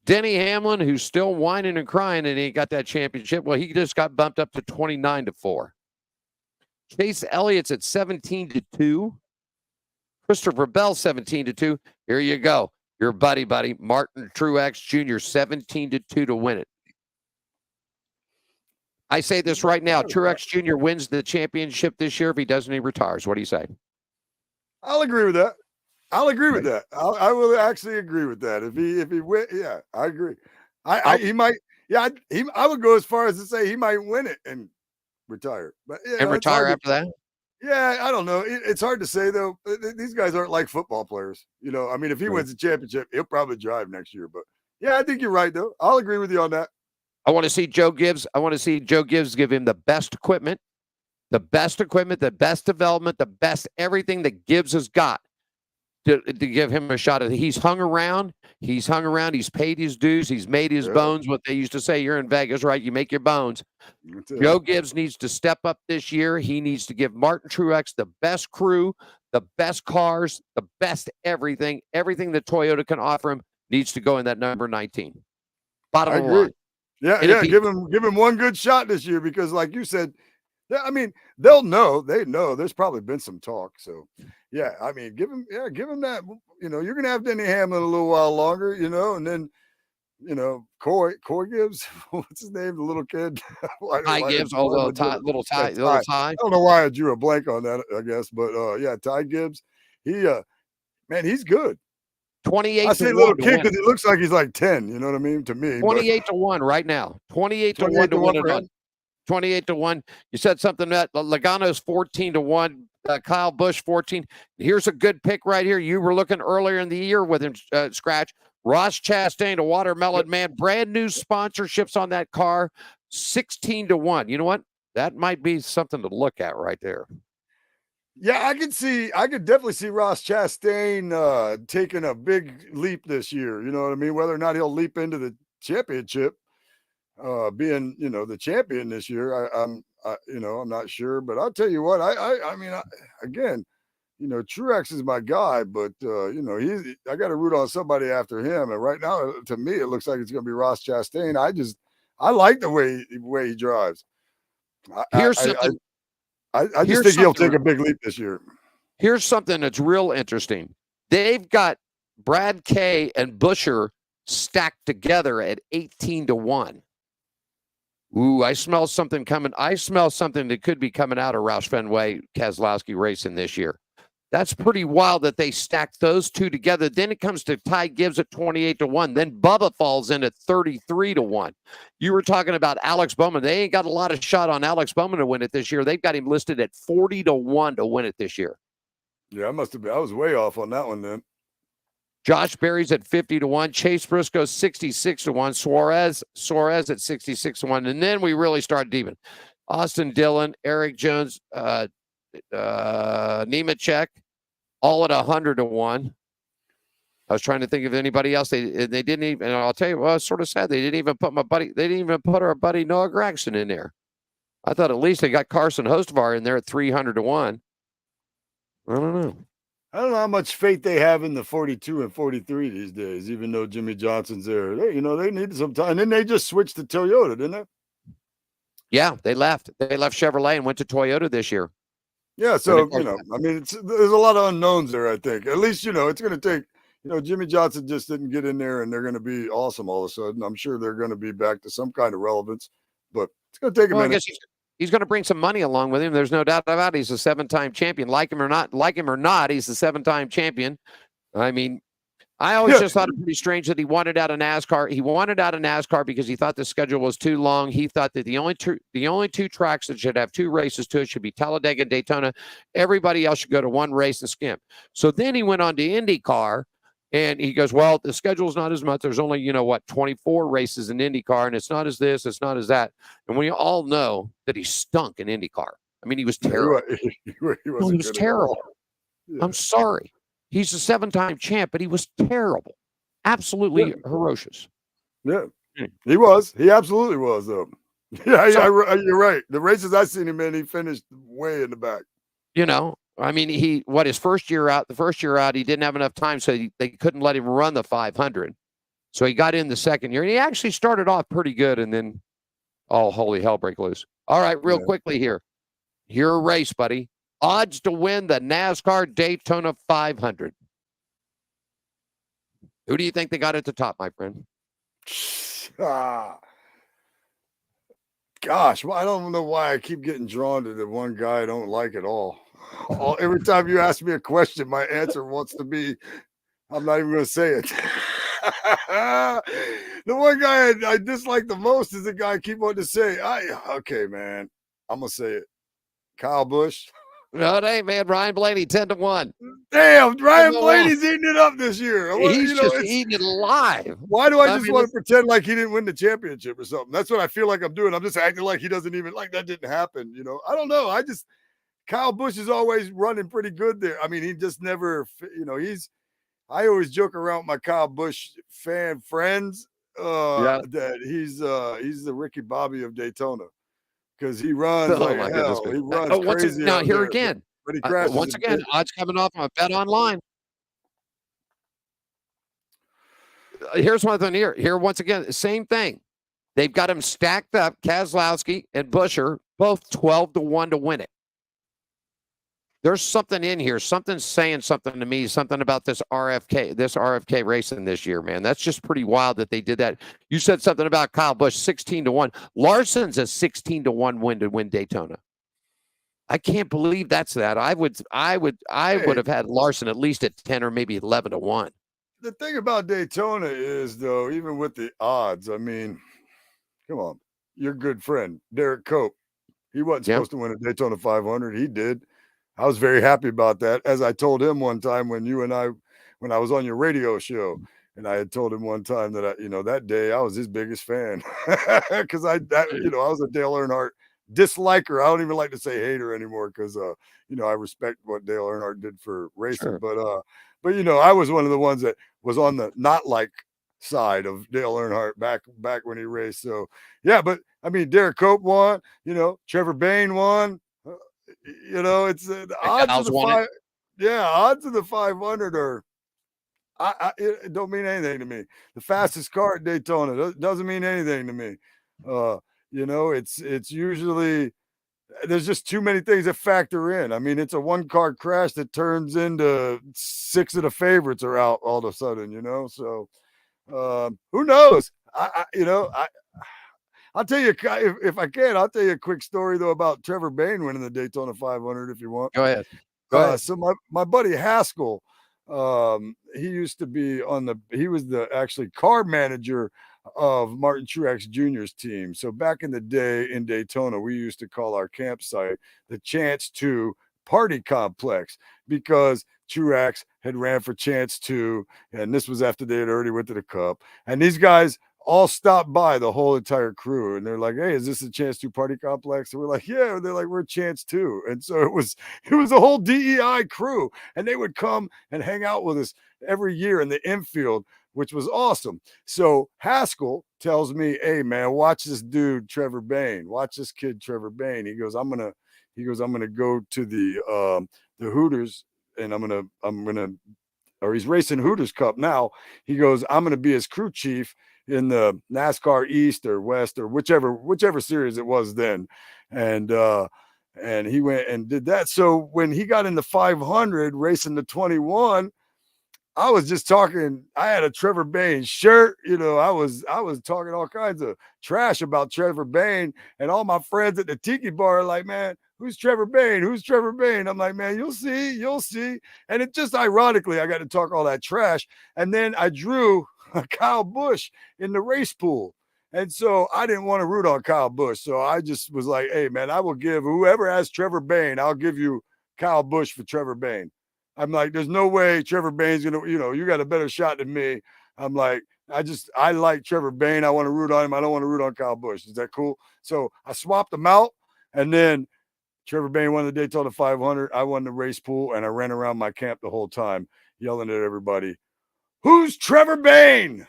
Denny Hamlin, who's still whining and crying, and he got that championship. Well, he just got bumped up to 29-4. Chase Elliott's at 17-2. Christopher Bell 17-2. Here you go. Your buddy, Martin Truex Jr. 17-2 to win it. I say this right now. Truex Jr. wins the championship this year. If he doesn't, he retires. What do you say? I'll agree with that. I will actually agree with that. If he win, yeah, I agree. He might. Yeah, I would go as far as to say he might win it and retire. But and retire after that. Yeah, I don't know. It's hard to say though. These guys aren't like football players. I mean, if he wins the championship, he'll probably drive next year. But yeah, I think you're right though. I'll agree with you on that. I want to see Joe Gibbs. Give him the best equipment, the best development, the best everything that Gibbs has got to give him a shot at it. He's hung around. He's paid his dues. He's made his bones. What they used to say, you're in Vegas, right? You make your bones. Joe Gibbs needs to step up this year. He needs to give Martin Truex the best crew, the best cars, the best everything. Everything that Toyota can offer him needs to go in that number 19. Bottom line. Yeah, give him one good shot this year because, like you said, I mean, they'll know. They know. There's probably been some talk. So, yeah, I mean, give him that. You're gonna have Denny Hamlin a little while longer. And then, Coy Gibbs. What's his name? The little kid. Ty Gibbs. Little Ty. I don't know why I drew a blank on that. I guess, but yeah, Ty Gibbs. Man, he's good. 28. I say little kid because he looks like he's like 10. You know what I mean? To me, 28-1 right now. 28-1 to win it on. 28-1. You said something that Logano's 14-1. Kyle Busch 14. Here's a good pick right here. You were looking earlier in the year with him, Skratch. Ross Chastain, a Watermelon Man, brand new sponsorships on that car, 16-1. You know what? That might be something to look at right there. Yeah, I could definitely see Ross Chastain taking a big leap this year. You know what I mean? Whether or not he'll leap into the championship, being the champion this year, I'm not sure. But I'll tell you what, I mean, again, Truex is my guy, but I got to root on somebody after him. And right now, to me, it looks like it's going to be Ross Chastain. I like the way he drives. I just think he'll take a big leap this year. Here's something that's real interesting. They've got Brad Kay and Buescher stacked together at 18-1. Ooh, I smell something coming. I smell something that could be coming out of Roush Fenway Keselowski racing this year. That's pretty wild that they stacked those two together. Then it comes to Ty Gibbs at 28-1. Then Bubba falls in at 33-1. You were talking about Alex Bowman. They ain't got a lot of shot on Alex Bowman to win it this year. They've got him listed at 40-1 to win it this year. Yeah, I was way off on that one then. Josh Berry's at 50-1. Chase Briscoe 66-1. Suarez at 66-1. And then we really started deeping. Austin Dillon, Eric Jones, Nemechek, all at 100-1. I was trying to think of anybody else. They didn't even. And I'll tell you, well, it's sort of sad. They didn't even put my buddy. They didn't even put our buddy Noah Gragson in there. I thought at least they got Carson Hostevar in there at 300-1. I don't know. I don't know how much faith they have in the 42 and 43 these days, even though Jimmy Johnson's there. They needed some time. And then they just switched to Toyota, didn't they? Yeah, they left. They left Chevrolet and went to Toyota this year. Yeah, so, I mean, there's a lot of unknowns there, I think. At least, it's going to take, Jimmy Johnson just didn't get in there and they're going to be awesome all of a sudden. I'm sure they're going to be back to some kind of relevance, but it's going to take a minute. I guess he's going to bring some money along with him. There's no doubt about it. He's a 7-time champion. Like him or not, he's a 7-time champion. I mean, I always just thought it pretty strange that he wanted out of NASCAR. He wanted out of NASCAR because he thought the schedule was too long. He thought that the only two tracks that should have 2 races to it should be Talladega and Daytona. Everybody else should go to 1 race and skim. So then he went on to IndyCar, and he goes, well, the schedule's not as much. There's only, 24 races in IndyCar, and it's not as this, it's not as that. And we all know that he stunk in IndyCar. I mean, he was terrible. He was terrible. Yeah. I'm sorry. He's a 7-time champ, but he was terrible. Absolutely ferocious. Yeah, he was. He absolutely was, though. Yeah, you're right. The races I seen him in, he finished way in the back. I mean, his first year out, he didn't have enough time, so they couldn't let him run the 500. So he got in the second year, and he actually started off pretty good, and then, holy hell, break loose. All right, real quickly here. Your race, buddy. Odds to win the NASCAR Daytona 500. Who do you think they got at the top, my friend? Gosh, well, I don't know why I keep getting drawn to the one guy I don't like at all. Every time you ask me a question, my answer wants to be, I'm not even going to say it. The one guy I dislike the most is the guy I keep wanting to say. Okay, man, I'm going to say it. Kyle Busch. No, hey, man, Ryan Blaney, 10-1. Damn, Ryan Blaney's eating it up this year. He's just eating it alive. Why do I just want to pretend like he didn't win the championship or something? That's what I feel like I'm doing. I'm just acting like he doesn't even, like that didn't happen. I don't know. Kyle Busch is always running pretty good there. I mean, he just never, I always joke around with my Kyle Busch fan friends that he's the Ricky Bobby of Daytona. Because he runs like hell. He runs crazy. Now, here again. But he crashes once again, odds coming off on a bet online. Here's one thing here. Here, once again, same thing. They've got him stacked up, Keselowski and Buescher, both 12-1 to win it. There's something in here. Something's saying something to me, something about this RFK racing this year, man. That's just pretty wild that they did that. You said something about Kyle Busch, 16-1. Larson's a 16-1 win to win Daytona. I can't believe that's that. I would have had Larson at least at 10 or maybe 11-1. The thing about Daytona is, though, even with the odds, I mean, come on, your good friend, Derek Cope. He wasn't supposed to win a Daytona 500. He did. I was very happy about that. As I told him one time when I was on your radio show, and I had told him one time that that day I was his biggest fan because I was a Dale Earnhardt disliker. I don't even like to say hater anymore because I respect what Dale Earnhardt did for racing, sure. but I was one of the ones that was on the not like side of Dale Earnhardt back when he raced. So yeah, but I mean, Derek Cope won. Trevor Bayne won. It's the odds of the odds of the 500 are. It don't mean anything to me. The fastest car at Daytona doesn't mean anything to me. It's usually there's just too many things that factor in. I mean, it's a one-car crash that turns into 6 of the favorites are out all of a sudden. So who knows? I'll tell you if I can. I'll tell you a quick story though about Trevor Bayne winning the Daytona 500. If you want, go ahead. So my buddy Haskell, he used to be he was the actually car manager of Martin Truex Jr.'s team. So back in the day in Daytona, we used to call our campsite the Chance 2 Party Complex because Truax had ran for chance 2, and this was after they had already went to the Cup. And these guys all stopped by, the whole entire crew, and they're like, "Hey, is this a Chance 2 party complex?" And we're like, "Yeah." They're like, "We're Chance 2." And so it was a whole DEI crew, and they would come and hang out with us every year in the infield, which was awesome. So Haskell tells me, "Hey man, watch this dude, Trevor Bayne. Watch this kid, Trevor Bayne." He goes, I'm gonna go to the Hooters, and or he's racing Hooters Cup now. He goes, "I'm gonna be his crew chief in the NASCAR East or West or whichever series it was then." And he went and did that. So when he got in the 500 racing the 21, I was just talking. I had a Trevor Bayne shirt. I was talking all kinds of trash about Trevor Bayne, and all my friends at the tiki bar are like, "Man, who's Trevor Bayne? Who's Trevor Bayne?" I'm like, "Man, you'll see." And it just ironically, I got to talk all that trash, and then I drew Kyle Busch in the race pool. And so I didn't want to root on Kyle Busch. So I just was like, "Hey, man, I will give whoever has Trevor Bayne, I'll give you Kyle Busch for Trevor Bayne." I'm like, "There's no way Trevor Bayne's going to, you got a better shot than me." I'm like, I like Trevor Bayne. I want to root on him. I don't want to root on Kyle Busch. Is that cool? So I swapped them out. And then Trevor Bayne won the Daytona 500. I won the race pool, and I ran around my camp the whole time yelling at everybody, "Who's Trevor Bayne?"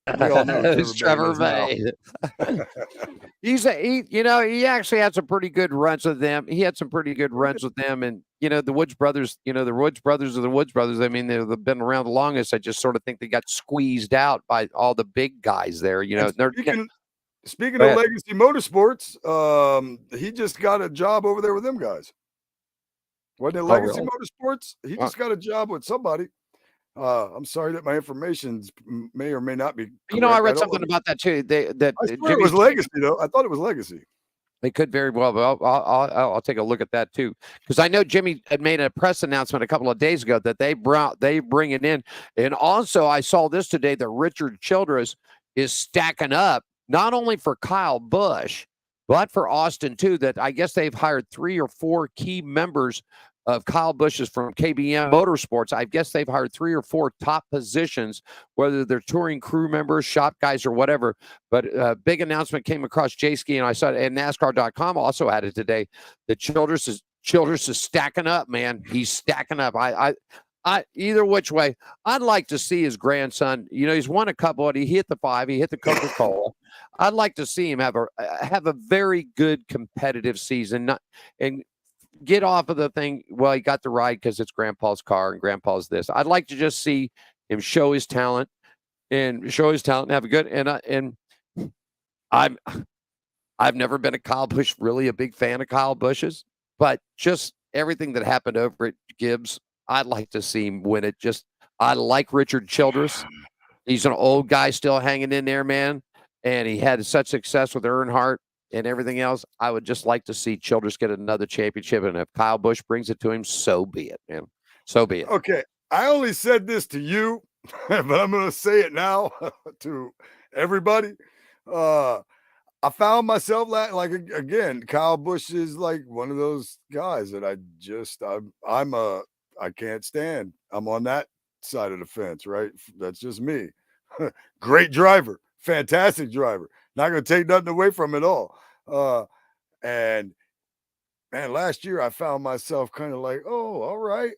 We all know who Trevor Bayne. He actually had some pretty good runs with them. He had some pretty good runs with them, and the Woods brothers. The Woods brothers are the Woods brothers. I mean, they've been around the longest. I just sort of think they got squeezed out by all the big guys there. Speaking of Legacy Motorsports, he just got a job over there with them guys. Wasn't it Legacy Motorsports? He just got a job with somebody. I'm sorry that my information may or may not be correct. I read something about that too. I swear it was Legacy, though. I thought it was Legacy. They could very well, but I'll take a look at that too, because I know Jimmy had made a press announcement a couple of days ago that they bring it in, and also I saw this today that Richard Childress is stacking up not only for Kyle Busch but for Austin too. That I guess they've hired 3 or 4 key members of Kyle Busch's from KBM Motorsports. I guess they've hired 3 or 4 top positions, whether they're touring crew members, shop guys, or whatever. But a big announcement came across J-Ski, and I saw it, and NASCAR.com also had it today, that Childress is stacking up, man. He's stacking up. I either which way, I'd like to see his grandson. He's won a couple. He hit the 5. He hit the Coca-Cola. I'd like to see him have a very good competitive season. And get off of the thing. Well, he got the ride because it's grandpa's car and grandpa's this. I'd like to just see him show his talent and have a good. And I've never been a Kyle Busch, really a big fan of Kyle Busch's, but just everything that happened over at Gibbs, I'd like to see him win it. I like Richard Childress. He's an old guy still hanging in there, man. And he had such success with Earnhardt and everything else. I would just like to see Childress get another championship, and if Kyle Busch brings it to him, so be it, man. So be it. Okay, I only said this to you, but I'm going to say it now to everybody. I found myself like again, Kyle Busch is like one of those guys that I can't stand. I'm on that side of the fence, right? That's just me. Great driver, fantastic driver. Not going to take nothing away from it all. And man, last year I found myself kind of like, "Oh, all right.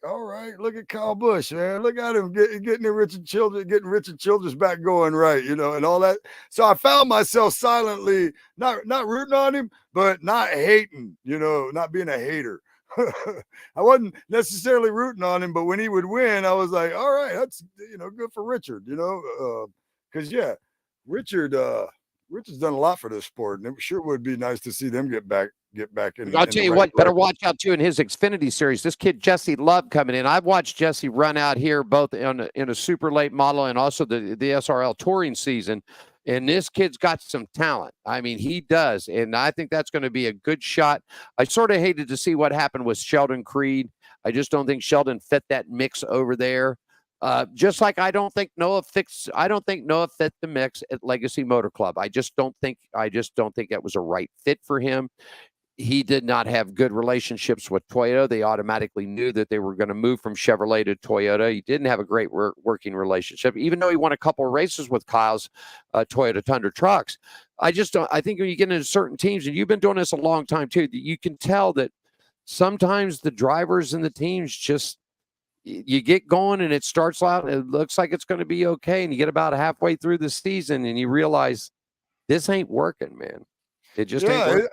Look at Kyle Busch, man. Look at him getting Richard Childress back going right, and all that." So I found myself silently not rooting on him, but not hating, not being a hater. I wasn't necessarily rooting on him, but when he would win, I was like, "All right, that's good for Richard," because Richard's done a lot for this sport, and it sure would be nice to see them get back in. I'll tell you what, better watch out too in his Xfinity series. This kid Jesse Love coming in. I've watched Jesse run out here both in a super late model and also the SRL touring season. And this kid's got some talent. I mean, he does, and I think that's going to be a good shot. I sort of hated to see what happened with Sheldon Creed. I just don't think Sheldon fit that mix over there. Just like I don't think Noah fit the mix at Legacy Motor Club. I just don't think it was a right fit for him. he did not have good relationships with Toyota. They automatically knew that they were going to move from Chevrolet to Toyota. He didn't have a great working relationship, even though he won a couple of races with Kyle's Toyota Tundra trucks. I just don't. I think when you get into certain teams, and you've been doing this a long time too, that you can tell that sometimes the drivers and the teams just you get going and it starts out. It looks like it's going to be okay, and you get about halfway through the season and you realize this ain't working, man. It just ain't working.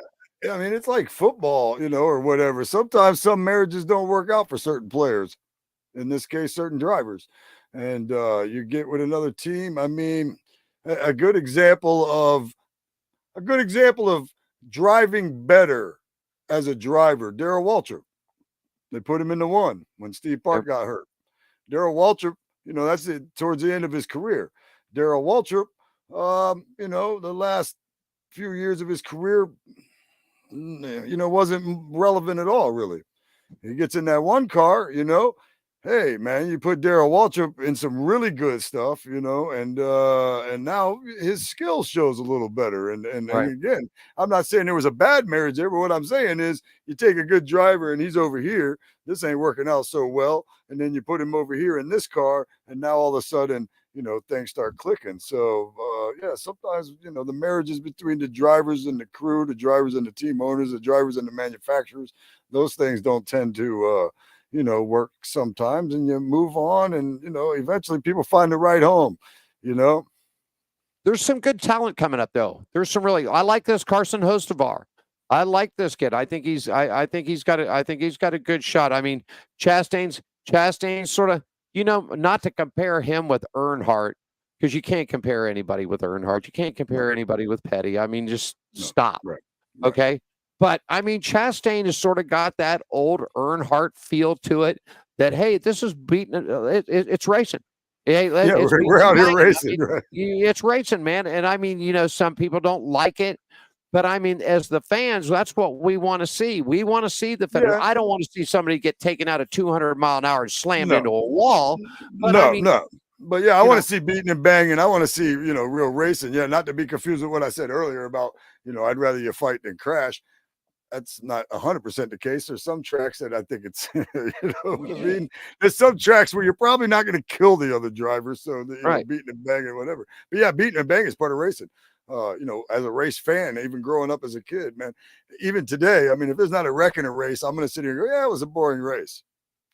I mean, it's like football, or whatever. Sometimes some marriages don't work out for certain players. In this case, certain drivers. And you get with another team. I mean, a good example of driving better as a driver, Darrell Waltrip. They put him in the one when Steve Park got hurt. Darrell Waltrip, that's it towards the end of his career. Darrell Waltrip, the last few years of his career, wasn't relevant at all, really. He gets in that one car, hey, man, you put Darrell Waltrip in some really good stuff, and now his skill shows a little better. And again, I'm not saying there was a bad marriage there, but what I'm saying is you take a good driver and he's over here, this ain't working out so well, and then you put him over here in this car, and now all of a sudden, things start clicking. So, sometimes, the marriages between the drivers and the crew, the drivers and the team owners, the drivers and the manufacturers, those things don't tend to, work sometimes, and you move on, and, eventually people find the right home, There's some good talent coming up, though. There's some I like this Carson Hostevar. I like this kid. I think he's got a good shot. I mean, Chastain's sort of, not to compare him with Earnhardt, because you can't compare anybody with Earnhardt. You can't compare anybody with Petty. I mean, just stop. Right. Okay. But I mean, Chastain has sort of got that old Earnhardt feel to it that, hey, this is beating it's racing. Hey, we're out here racing. I mean, it's racing, man. And I mean, some people don't like it. But I mean, as the fans, that's what we want to see. We want to see the fender. I don't want to see somebody get taken out at 200 mile an hour and slammed into a wall. But no. But yeah, I want to see beating and banging. I want to see, real racing. Yeah, not to be confused with what I said earlier about, I'd rather you fight than crash. That's not 100% the case. There's some tracks that I think it's, what I mean? There's some tracks where you're probably not going to kill the other driver. So, beating and banging, whatever. But yeah, beating and banging is part of racing. As a race fan, even growing up as a kid, man, even today, I mean, if there's not a wreck in a race, I'm going to sit here and go, yeah, it was a boring race.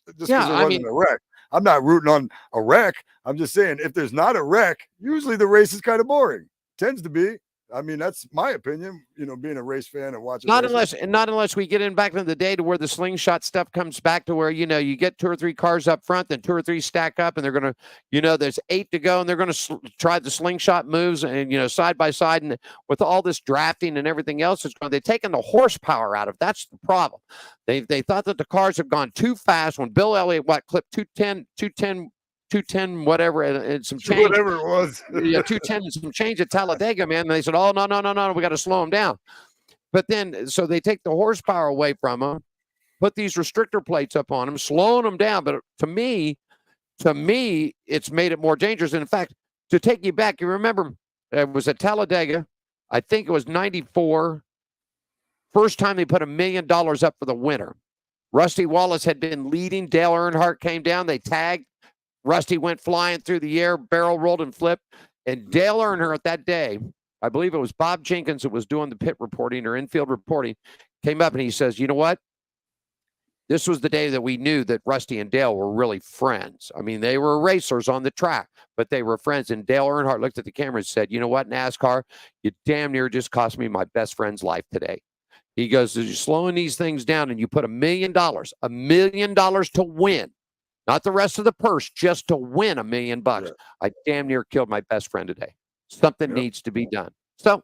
Just because there wasn't a wreck. I'm not rooting on a wreck. I'm just saying, if there's not a wreck, usually the race is kind of boring. Tends to be. I mean, that's my opinion, being a race fan and watching. Not unless we get in back into the day to where the slingshot stuff comes back to where, you get 2 or 3 cars up front, then 2 or 3 stack up, and they're going to, there's 8 to go, and they're going to try the slingshot moves and, side by side. And with all this drafting and everything else, they're taking the horsepower out of. That's the problem. They thought that the cars have gone too fast when Bill Elliott, clipped 210, whatever, and some change. Whatever it was. 210 and some change at Talladega, man. And they said, oh, no, we got to slow them down. But then, so they take the horsepower away from them, put these restrictor plates up on them, slowing them down. But to me, it's made it more dangerous. And in fact, to take you back, you remember it was at Talladega. I think it was 94. First time they put $1 million up for the winner. Rusty Wallace had been leading. Dale Earnhardt came down. They tagged. Rusty went flying through the air, barrel rolled and flipped. And Dale Earnhardt that day, I believe it was Bob Jenkins that was doing the pit reporting or infield reporting, came up and he says, you know what? This was the day that we knew that Rusty and Dale were really friends. I mean, they were racers on the track, but they were friends. And Dale Earnhardt looked at the camera and said, you know what, NASCAR, you damn near just cost me my best friend's life today. He goes, you're slowing these things down and you put $1 million to win. Not the rest of the purse, just to win $1 million. Yeah. I damn near killed my best friend today. Something needs to be done. So,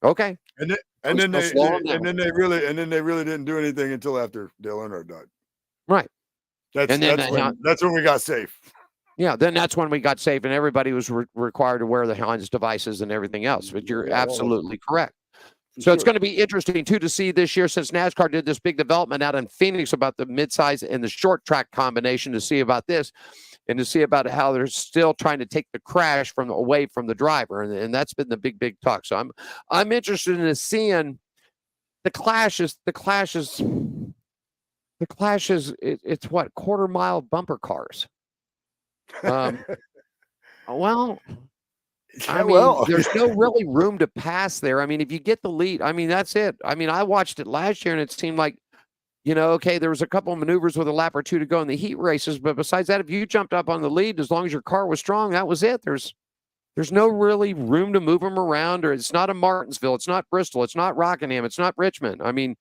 okay. And then they really didn't do anything until after Dale Earnhardt died. Right. That's when we got safe. Yeah, then that's when we got safe, and everybody was required to wear the Heinz devices and everything else. But you're absolutely correct. So it's going to be interesting, too, to see this year, since NASCAR did this big development out in Phoenix about the midsize and the short track combination, to see about this and to see about how they're still trying to take the crash away from the driver. And that's been the big talk. So I'm interested in seeing the Clash is it's what, quarter mile bumper cars. Well, I Yeah, mean, well, there's no really room to pass there. I mean, if you get the lead, I mean, that's it. I mean, I watched it last year and it seemed like, okay, there was a couple of maneuvers with a lap or two to go in the heat races, but besides that, if you jumped up on the lead, as long as your car was strong, that was it. There's no really room to move them around, or it's not a Martinsville, it's not Bristol, it's not Rockingham, it's not Richmond. I mean,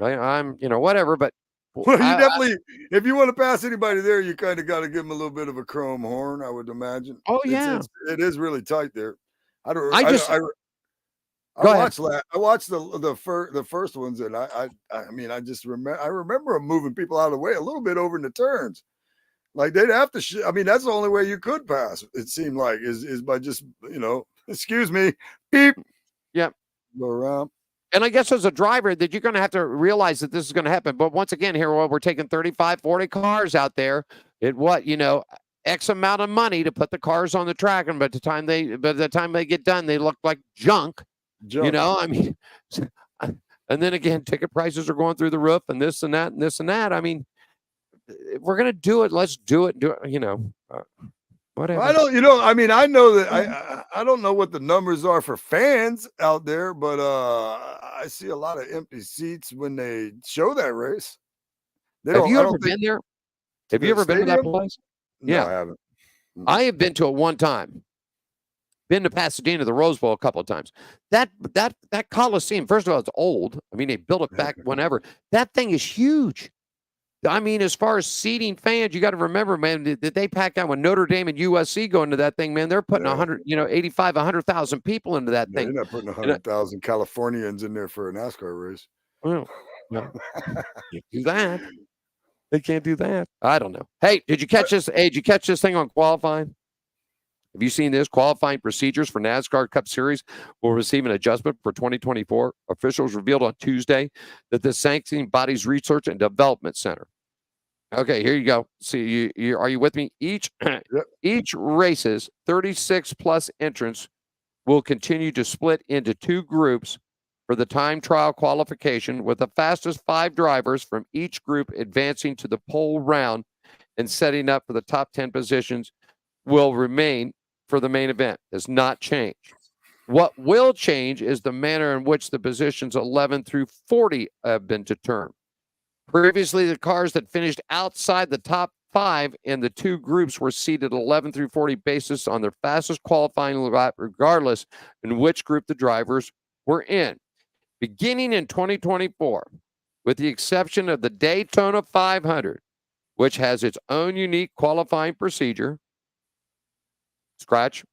I'm whatever, but well, you definitely, if you want to pass anybody there, you kind of got to give them a little bit of a chrome horn, I would imagine. Oh yeah, it is really tight there. I go ahead. watched the first ones, and I mean, I remember them moving people out of the way a little bit over in the turns. Like they'd have to. I mean, that's the only way you could pass. It seemed like is by just excuse me, beep. Yep. Go around. And I guess as a driver that you're going to have to realize that this is going to happen. But once again, here we're taking 35, 40 cars out there at X amount of money to put the cars on the track, and by the time they get done, they look like junk. I mean, and then again, ticket prices are going through the roof, and this and that and this and that. I mean, if we're gonna do it, let's do it. Whatever. I don't. I mean, I know that I don't know what the numbers are for fans out there, but I see a lot of empty seats when they show that race. Have you ever been there? Have you ever been to that place? No, Yeah, I haven't. I have been to it one time. Been to Pasadena, the Rose Bowl, a couple of times. That Coliseum, first of all, it's old. I mean, they built it back whenever. That thing is huge. I mean, as far as seating fans, you got to remember, man, that they pack out when Notre Dame and USC go into that thing, man. They're putting 100,000 people into that thing. They're not putting 100,000 Californians in there for a NASCAR race. Well, no. Can't do that. They can't do that. I don't know. Hey, did you catch this? Hey, did you catch this thing on qualifying? Have you seen this? Qualifying procedures for NASCAR Cup Series will receive an adjustment for 2024. Officials revealed on Tuesday that the sanctioning body's Research and Development Center. Okay, here you go. See, you are you with me? Each race's 36 plus entrants will continue to split into two groups for the time trial qualification, with the fastest 5 drivers from each group advancing to the pole round and setting up for the top 10 positions will remain for the main event. Does not change. What will change is the manner in which the positions 11 through 40 have been determined. Previously, the cars that finished outside the top 5 in the two groups were seated 11 through 40 basis on their fastest qualifying lap, regardless in which group the drivers were in. Beginning in 2024, with the exception of the Daytona 500, which has its own unique qualifying procedure. Skratch.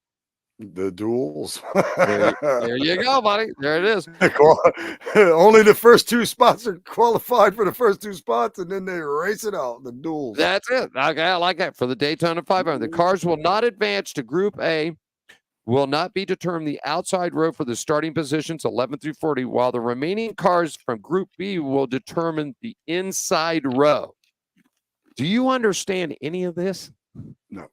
The duels. There you go, buddy. There it is. Only the first 2 spots are qualified for the first 2 spots, and then they race it out. The duels. That's it. Okay, I like that. For the Daytona 500, the cars will not advance to Group A, will not be determined the outside row for the starting positions 11 through 40, while the remaining cars from Group B will determine the inside row. Do you understand any of this? No.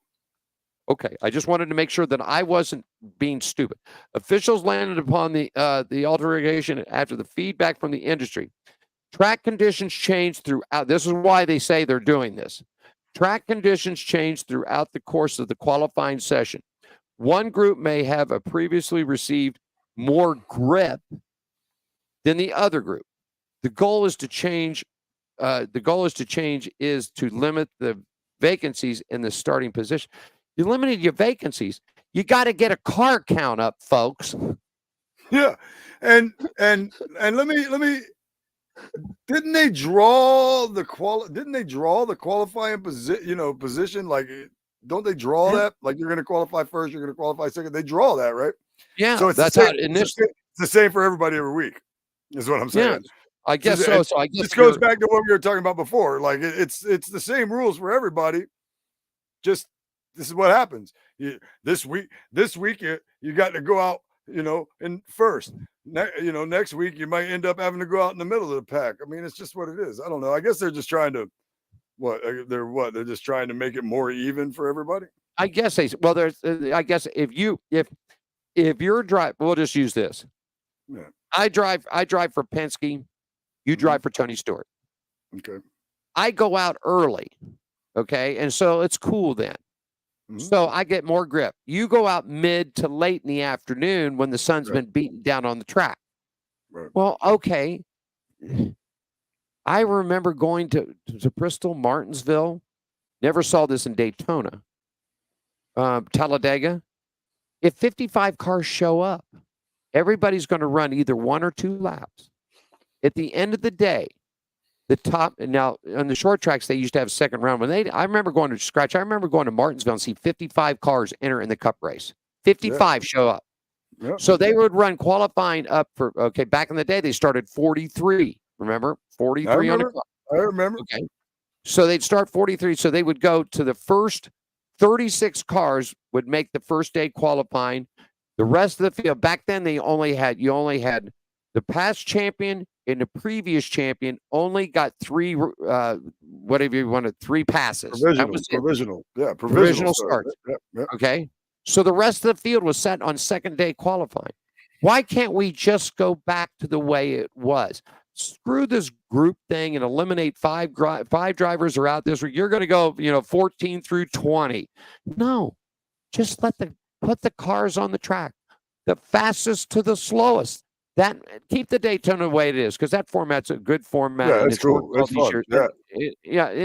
Okay, I just wanted to make sure that I wasn't being stupid. Officials landed upon the alteration after the feedback from the industry. Track conditions changed throughout. This is why they say they're doing this. Track conditions changed throughout the course of the qualifying session. One group may have previously received more grip than the other group. The goal is to limit the vacancies in the starting position. You limited your vacancies. You got to get a car count up, folks. Yeah, and let me. Didn't they draw the qualifying position? Like, don't they draw that? Like, you're going to qualify first, you're going to qualify second. They draw that, right? Yeah, so it's that's how it's the same for everybody every week. Is what I'm saying. Yeah, I guess so. So I guess this goes back to what we were talking about before. Like, it's the same rules for everybody. Just this is what happens. This week you got to go out, in first. Next week you might end up having to go out in the middle of the pack. I mean, it's just what it is. I don't know. I guess they're just trying to they're just trying to make it more even for everybody. I guess I guess if you're driving, we'll just use this. Yeah. I drive for Penske. You drive for Tony Stewart. Okay. I go out early. Okay. And so it's cool then. So I get more grip. You go out mid to late in the afternoon when the sun's been beaten down on the track. Right. Well, okay. I remember going to Bristol, Martinsville. Never saw this in Daytona. Talladega. If 55 cars show up, everybody's going to run either 1 or 2 laps. At the end of the day, the top, and now on the short tracks, they used to have a second round. I remember going to Skratch. I remember going to Martinsville and see 55 cars enter in the Cup race. 55 show up. Yep. So they would run qualifying up for, back in the day, they started 43. Remember? 43 on the clock. I remember. Okay. So they'd start 43. So they would go to the first 36 cars would make the first day qualifying. The rest of the field, back then, you only had the past champion and the previous champion only got 3, whatever you wanted, 3 passes. Provisional start. Yep. Okay. So the rest of the field was set on second day qualifying. Why can't we just go back to the way it was? Screw this group thing and eliminate 5 drivers are out this week. You're going to go, 14 through 20. No, just put the cars on the track, the fastest to the slowest. That keep the Daytona the way it is, because that format's a good format. Yeah, it's cool. It's fun.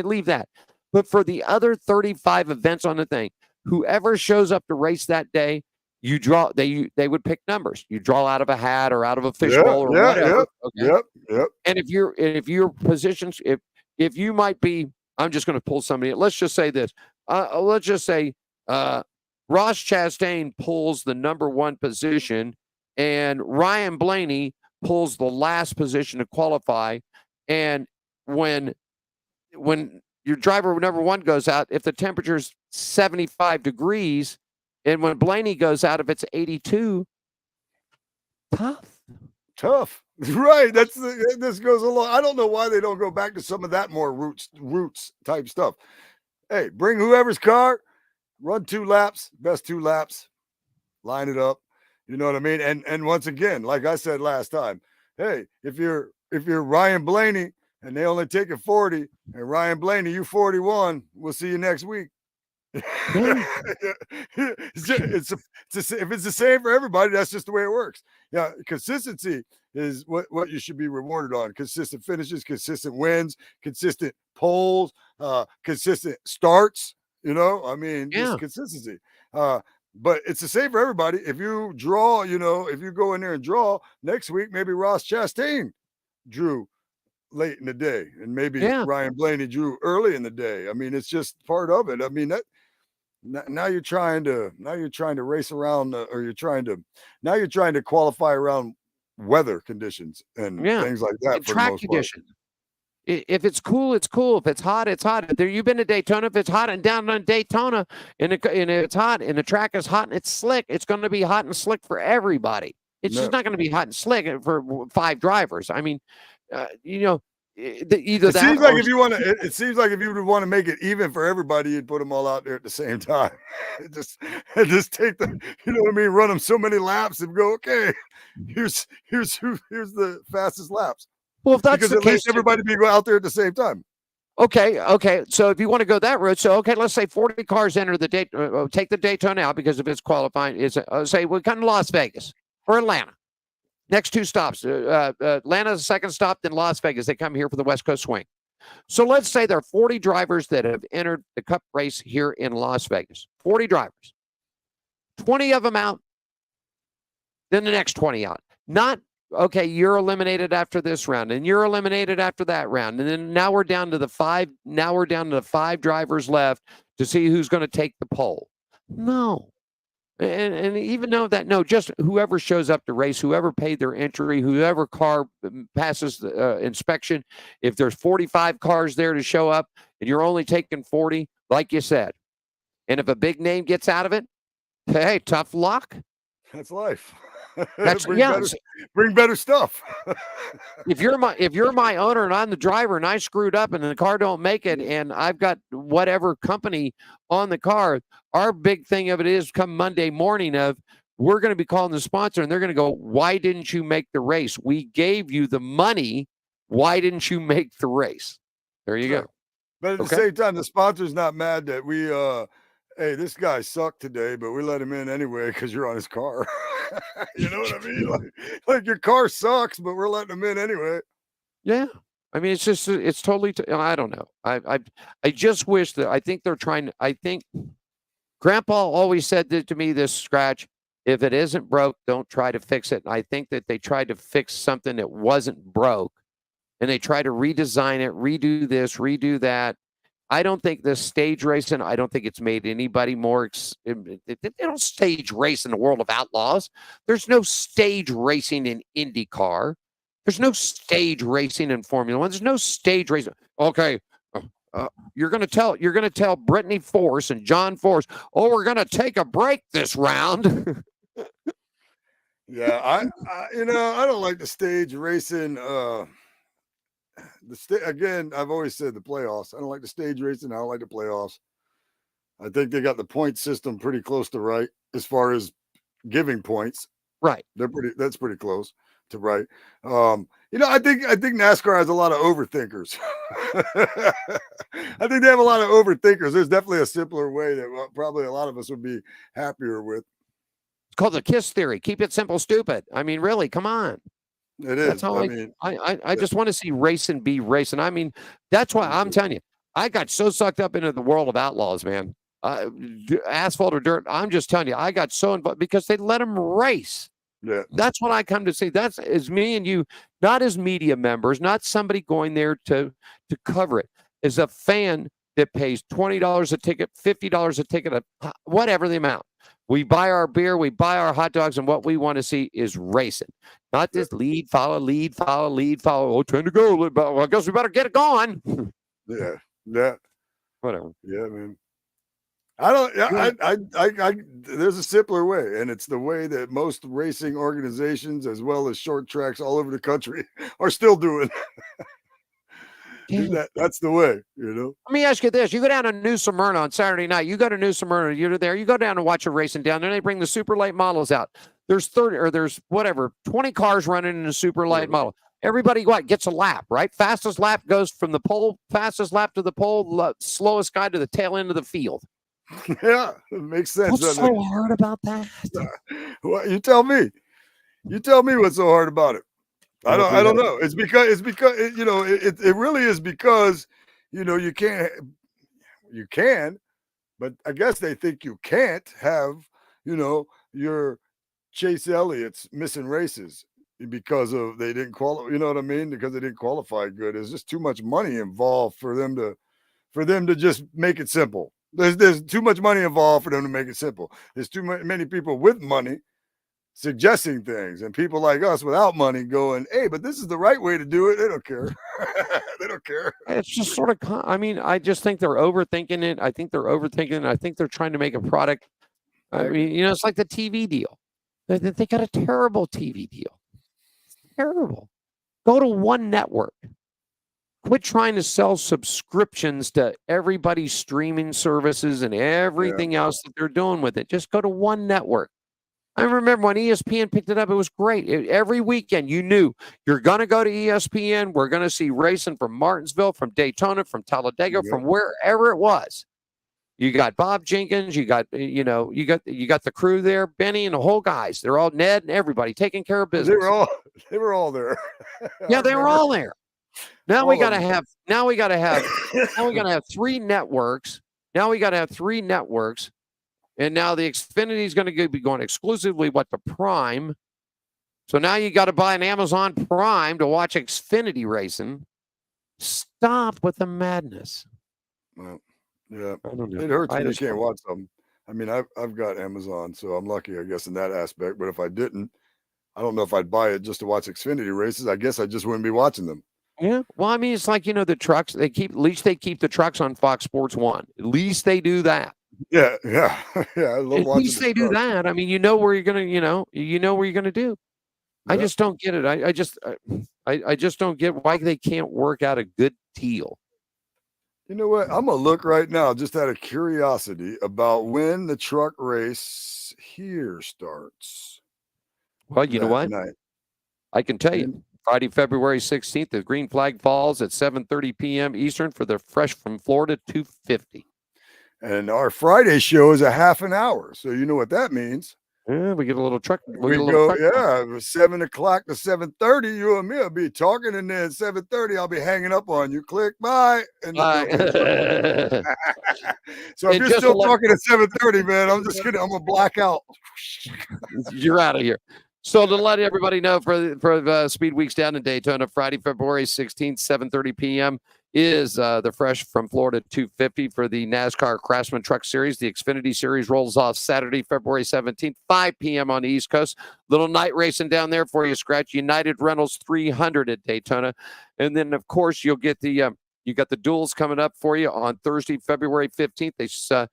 Leave that. But for the other 35 events on the thing, whoever shows up to race that day, you draw. They would pick numbers. You draw out of a hat or out of a fishbowl or whatever. Yep. And if your positions, if you might be, I'm just going to pull somebody. Let's just say this. Let's just say Ross Chastain pulls the number 1 position, and Ryan Blaney pulls the last position to qualify. And when your driver number 1 goes out, if the temperature's 75 degrees, and when Blaney goes out, if it's 82, tough. Right. This goes along. I don't know why they don't go back to some of that more roots type stuff. Hey, bring whoever's car, run 2 laps, best 2 laps, line it up. You know what I mean? And once again, like I said last time, hey, if you're Ryan Blaney and they only take it 40, and Ryan Blaney, you 41, we'll see you next week. If it's the same for everybody, that's just the way it works. Yeah, consistency is what you should be rewarded on. Consistent finishes, consistent wins, consistent polls, consistent starts. Just consistency. But it's the same for everybody. If you draw, if you go in there and draw next week, maybe Ross Chastain drew late in the day, and maybe Ryan Blaney drew early in the day. I mean, it's just part of it. I mean, that now you're trying to race around, or you're trying to qualify around weather conditions and things like that. For track the most conditions. If it's cool, it's cool. If it's hot, it's hot. You've been to Daytona. If it's hot and down on Daytona, and it's hot, and the track is hot and it's slick, it's going to be hot and slick for everybody. It's just not going to be hot and slick for 5 drivers. I mean, It seems like if you would want to make it even for everybody, you'd put them all out there at the same time. just take run them so many laps and go, okay, here's the fastest laps. Well, if that's because the it case, lets everybody be out there at the same time. Okay. So if you want to go that route, let's say 40 cars enter the take the Daytona out, because if it's qualifying, say we come to Las Vegas or Atlanta. Next 2 stops, Atlanta's the second stop, then Las Vegas. They come here for the West Coast swing. So let's say there are 40 drivers that have entered the Cup race here in Las Vegas. 40 drivers. 20 of them out, then the next 20 out. Not, okay, you're eliminated after this round, and you're eliminated after that round. And then now we're down to the 5. Now we're down to the 5 drivers left to see who's going to take the pole. No. And even though just whoever shows up to race, whoever paid their entry, whoever car passes the inspection, if there's 45 cars there to show up and you're only taking 40, like you said, and if a big name gets out of it, hey, tough luck. That's life. Bring better stuff. If you're my owner and I'm the driver and I screwed up and the car don't make it and I've got whatever company on the car, our big thing of it is come Monday morning of we're going to be calling the sponsor, and they're going to go, why didn't you make the race? We gave you the money. Why didn't you make the race? There you go. But at the same time, the sponsor's not mad that we, hey, this guy sucked today, but we let him in anyway because you're on his car. You know what I mean? Like your car sucks, but we're letting him in anyway. Yeah. I mean, it's just, it's totally, I don't know. I just wish that, I think they're trying, I think Grandpa always said to me, this Skratch, if it isn't broke, don't try to fix it. And I think that they tried to fix something that wasn't broke, and they try to redesign it, redo this, redo that. I don't think this stage racing, I don't think it's made anybody more. They don't stage race in the world of outlaws. There's no stage racing in IndyCar. There's no stage racing in Formula One. There's no stage racing. Okay. You're going to tell Brittany Force and John Force, oh, we're going to take a break this round. Yeah. I don't like the stage racing. Again, I've always said the playoffs. I don't like the stage racing. I don't like the playoffs. I think they got the point system pretty close to right as far as giving points. Right. That's pretty close to right. I think NASCAR has a lot of overthinkers. I think they have a lot of overthinkers. There's definitely a simpler way that probably a lot of us would be happier with. It's called the KISS theory. Keep it simple, stupid. I mean, really, come on. It is. That's how I just want to see racing be racing. I mean, that's why I'm telling you, I got so sucked up into the world of outlaws, man. Asphalt or dirt. I'm just telling you, I got so involved because they let them race. Yeah. That's what I come to see. That's as me and you, not as media members, not somebody going there to cover it. As a fan that pays $20 a ticket, $50 a ticket, whatever the amount. We buy our beer, we buy our hot dogs, and what we want to see is racing. Not this lead, follow. Oh, trying to go. Well, I guess we better get it going. Yeah. Whatever. Yeah, man. I there's a simpler way, and it's the way that most racing organizations, as well as short tracks all over the country, are still doing. That's the way, Let me ask you this. You go down to New Smyrna on Saturday night. You go to New Smyrna. You're there. You go down and watch a racing down there. They bring the super late models out. There's 20 cars running in a super light model. Everybody gets a lap, right? Fastest lap goes from the pole, fastest lap to the pole, slowest guy to the tail end of the field. Yeah, it makes sense. What's so hard about that? Well, you tell me. You tell me what's so hard about it. I don't know. It's because it really is because you can, but I guess they think you can't have your Chase Elliott's missing races because they didn't qualify. You know what I mean? Because they didn't qualify good. There's just too much money involved for them to just make it simple. There's too much money involved for them to make it simple. There's too many people with money suggesting things, and people like us without money going, hey, but this is the right way to do it. They don't care. They don't care. It's just sort of, I just think they're overthinking it. I think they're overthinking it. I think they're trying to make a product. I mean, it's like the TV deal. They got a terrible TV deal. It's terrible. Go to one network. Quit trying to sell subscriptions to everybody's streaming services and everything else that they're doing with it. Just go to one network. I remember when ESPN picked it up, it was great. Every weekend, you knew you're going to go to ESPN. We're going to see racing from Martinsville, from Daytona, from Talladega, from wherever it was. You got Bob Jenkins. You got the crew there, Benny and the whole guys. They're all Ned and everybody taking care of business. They were all there. Yeah, they were all there. Now we got to have three networks. Now we got to have three networks. And now the Xfinity is going to be going exclusively to Prime. So now you got to buy an Amazon Prime to watch Xfinity racing. Stop with the madness. Well, yeah, I don't know. It hurts when you can't watch them. I mean, I've got Amazon, so I'm lucky, I guess, in that aspect. But if I didn't, I don't know if I'd buy it just to watch Xfinity races. I guess I just wouldn't be watching them. Yeah. Well, I mean, it's like, the trucks, at least they keep the trucks on Fox Sports 1. At least they do that. Yeah. I love At least they do that. I mean, where you're gonna, where you're gonna do. Yeah. I just don't get it. I just don't get why they can't work out a good deal. You know what? I'm gonna look right now, just out of curiosity, about when the truck race here starts. Well, you know That what? night. I can tell Yeah. you. Friday, February 16th, the green flag falls at 7:30 p.m. Eastern for the Fresh from Florida 250. And our Friday show is a half an hour, so you know what that means. Yeah, we get a little truck. We We get a little go, truck. yeah, it was 7 o'clock to 7:30. You and me will be talking, and then 7:30, I'll be hanging up on you. Click, bye, and there'll be a truck. So if And you're just still to let- talking at 7:30, man, I'm gonna black out. You're out of here. So to let everybody know, for Speed Weeks down in Daytona, Friday, February 16th, 7:30 p.m. is the Fresh from Florida 250 for the NASCAR Craftsman Truck Series. The Xfinity Series rolls off Saturday, February 17th, 5 p.m. on the East Coast. Little night racing down there for you, Skratch. United Rentals 300 at Daytona. And then, of course, you'll get the you got the duels coming up for you on Thursday, February 15th.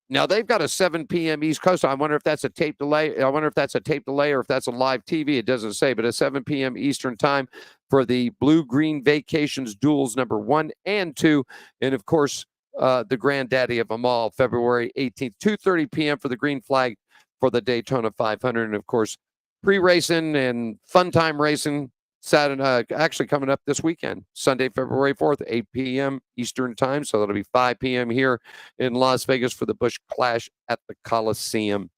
Now they've got a 7 p.m. East Coast. I wonder if that's a tape delay. I wonder if that's a tape delay or if that's a live TV. It doesn't say, but a 7 p.m. Eastern time for the Blue Green Vacations duels number 1 and 2. And of course, the granddaddy of them all, February 18th, 2:30 p.m. for the green flag for the Daytona 500. And of course, pre-racing and fun time racing Saturday, actually coming up this weekend, Sunday, February 4th, 8 p.m. Eastern time. So that'll be 5 p.m. here in Las Vegas for the Busch Clash at the Coliseum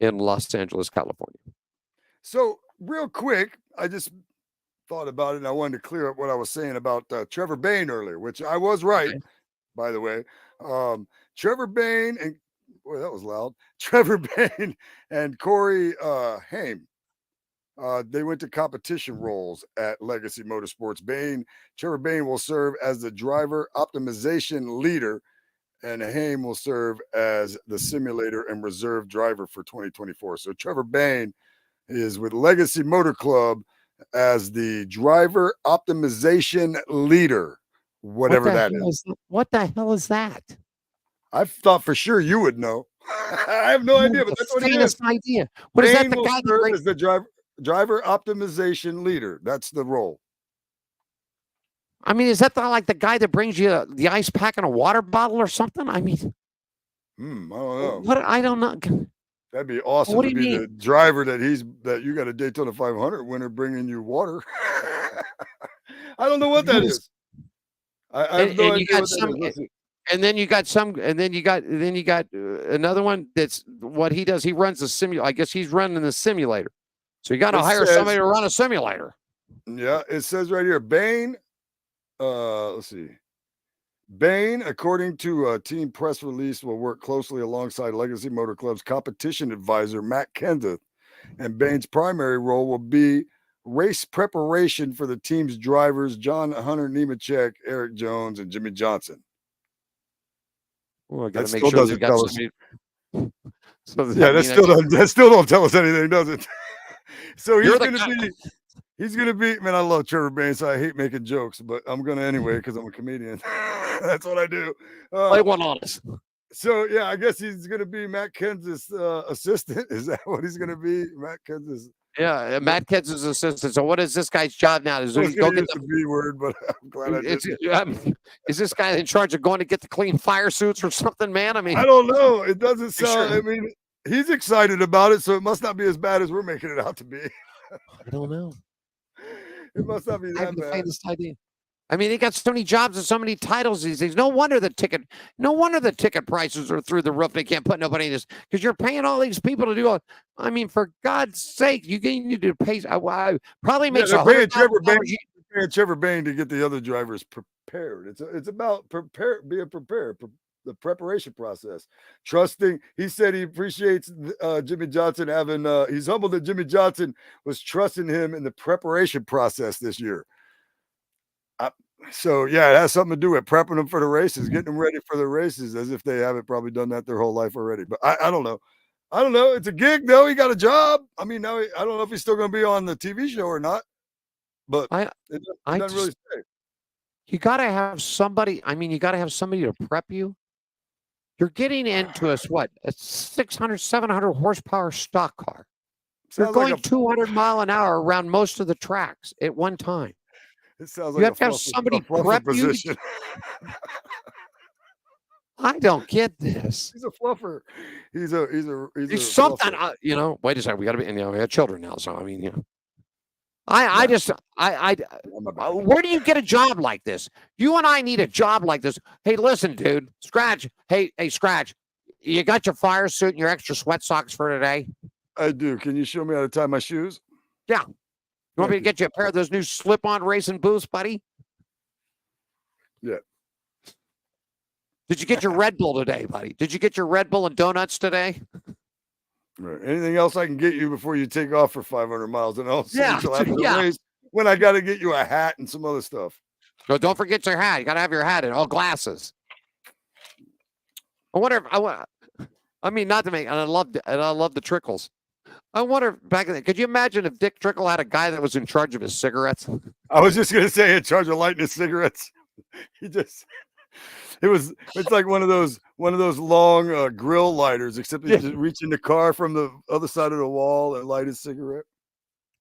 in Los Angeles, California. So real quick, I just thought about it, and I wanted to clear up what I was saying about Trevor Bayne earlier, which I was right, Okay. by the way. Trevor Bayne and boy, that was loud. Trevor Bayne and Corey Haim. They went to competition roles at Legacy Motorsports. Trevor Bayne will serve as the driver optimization leader, and Haim will serve as the simulator and reserve driver for 2024. So Trevor Bayne is with Legacy Motor Club as the driver optimization leader, whatever that is. What the hell is that? I thought for sure you would know. I have no idea, but that's what he is. Idea. What is that? Bayne The will guy serve that as the driver optimization leader. That's the role. I mean, is that like the guy that brings you the ice pack in a water bottle or something? I mean, I don't know. what? I don't know. That'd be awesome What to do be you the driver that you got a Daytona 500 winner bringing you water. I don't know what that is. I have no idea what that is. And then you got another one that's what he does. He runs the simulator. I guess he's running the simulator. So you got to hire somebody to run a simulator. Yeah, it says right here, Bayne. Let's see. Bayne, according to a team press release, will work closely alongside Legacy Motor Club's competition advisor, Matt Kenseth. And Bayne's primary role will be race preparation for the team's drivers, John Hunter Nemechek, Eric Jones, and Jimmy Johnson. Well, I got That to make still sure doesn't they got tell us. somebody. So Yeah, that still don't tell us anything, does it? So he's gonna be, man, I love Trevor Bayne, so I hate making jokes, but I'm gonna anyway because I'm a comedian. That's what I do. Play one on us. So yeah, I guess he's gonna be Matt Kenseth's assistant. Is that what he's gonna be? Matt Kenseth's. Yeah, Matt Kenseth's assistant. So what is this guy's job now? Is I was he go gonna get use the B word, but I'm glad I didn't. Is this guy in charge of going to get the clean fire suits or something, man? I mean, I don't know. It doesn't sound. Sure. I mean, he's excited about it, so it must not be as bad as we're making it out to be. I don't know. It must not be I that have the bad. faintest idea. I mean, he got so many jobs and so many titles these days. No wonder the ticket prices are through the roof. They can't put nobody in this because you're paying all these people to do all. I mean, for God's sake, you need to pay. Probably makes they're paying Trevor Bayne. $100,000. Paying Trevor Bayne to get the other drivers prepared. It's about being prepared. The preparation process, trusting. He said he appreciates Jimmy Johnson having. He's humbled that Jimmy Johnson was trusting him in the preparation process this year. So yeah, it has something to do with prepping them for the races, getting them ready for the races, as if they haven't probably done that their whole life already. But I don't know. I don't know. It's a gig though. He got a job. I mean, now I don't know if he's still going to be on the TV show or not. But it doesn't really say. You got to have somebody. I mean, you got to have somebody to prep you. You're getting into a 600, 700 horsepower stock car. You're Sounds going like 200 mile an hour around most of the tracks at one time. It sounds You like have to have somebody a fluffer prep you. position. I don't get this. He's a fluffer. He's a He's something. fluffer. Wait a second. We got to be. We have children now, so I mean, where do you get a job like this? You and I need a job like this. Hey, listen, dude, Skratch. Hey, Skratch. You got your fire suit and your extra sweat socks for today? I do. Can you show me how to tie my shoes? Yeah. You want me to get you a pair of those new slip-on racing boots, buddy? Yeah. Did you get your Red Bull today, buddy? Did you get your Red Bull and donuts today? Right. Anything else I can get you before you take off for 500 miles? And I'll Yeah, after the race when I got to get you a hat and some other stuff. So don't forget your hat. You got to have your hat and all glasses. I wonder if I mean, not to make, and I love the Trickles. I wonder back then, could you imagine if Dick Trickle had a guy that was in charge of his cigarettes? I was just gonna say in charge of lighting his cigarettes. It's like one of those long grill lighters, except he just reach in the car from the other side of the wall and light his cigarette.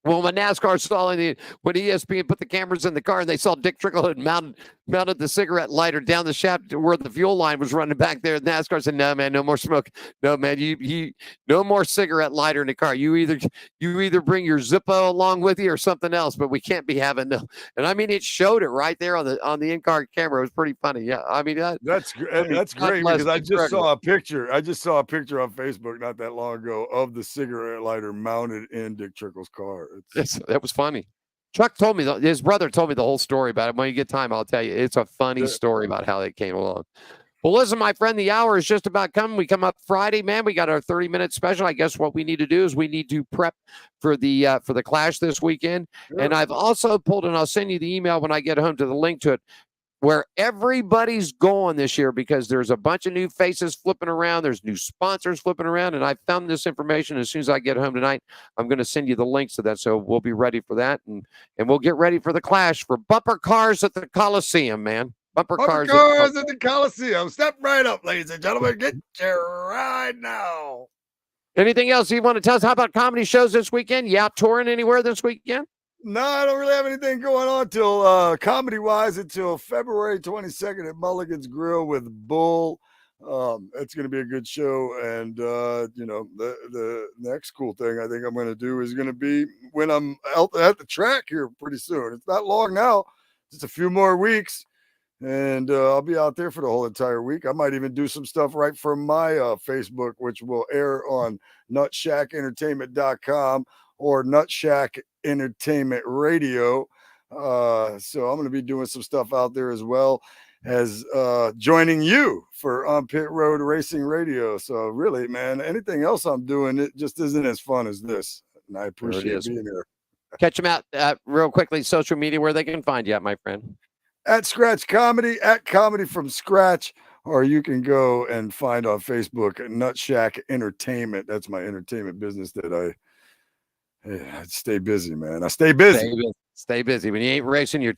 Well, when NASCAR saw when ESPN put the cameras in the car and they saw Dick Trickle had mounted the cigarette lighter down the shaft where the fuel line was running back there, NASCAR said, "No, man, no more smoke. No, man, you no more cigarette lighter in the car. You either bring your Zippo along with you or something else, but we can't be having no." And I mean, it showed it right there on the in-car camera. It was pretty funny. Yeah, I mean that's great because I just saw a picture. I just saw a picture on Facebook not that long ago of the cigarette lighter mounted in Dick Trickle's car. That was funny. Chuck told me, his brother told me the whole story about it. When you get time, I'll tell you. It's a funny story about how they came along. Well, listen, my friend, the hour is just about coming. We come up Friday, man. We got our 30-minute special. I guess what we need to do is we need to prep for the Clash this weekend. Sure. And I've also pulled, and I'll send you the email when I get home to the link to it, where everybody's going this year because there's a bunch of new faces flipping around. There's new sponsors flipping around. And I found this information as soon as I get home tonight. I'm going to send you the links to that. So we'll be ready for that. And we'll get ready for the Clash for bumper cars at the Coliseum, man. Bumper cars at the Coliseum. Step right up, ladies and gentlemen. Get your ride now. Anything else you want to tell us? How about comedy shows this weekend? You out touring anywhere this weekend? No, I don't really have anything going on till comedy-wise until February 22nd at Mulligan's Grill with Bull. It's going to be a good show. And, the next cool thing I think I'm going to do is going to be when I'm out at the track here pretty soon. It's not long now, just a few more weeks. And I'll be out there for the whole entire week. I might even do some stuff right from my Facebook, which will air on NutShackEntertainment.com or Nutshack Entertainment Radio. So I'm going to be doing some stuff out there as well as joining you for On Pit Road Racing Radio. So really, man, anything else I'm doing, it just isn't as fun as this. And I appreciate being here. Catch them out real quickly, social media, where they can find you at, my friend. At Skratch Comedy, at Comedy from Skratch, or you can go and find on Facebook Nutshack Entertainment. That's my entertainment business that I stay busy, man. I stay busy. Stay busy. When you ain't racing, you're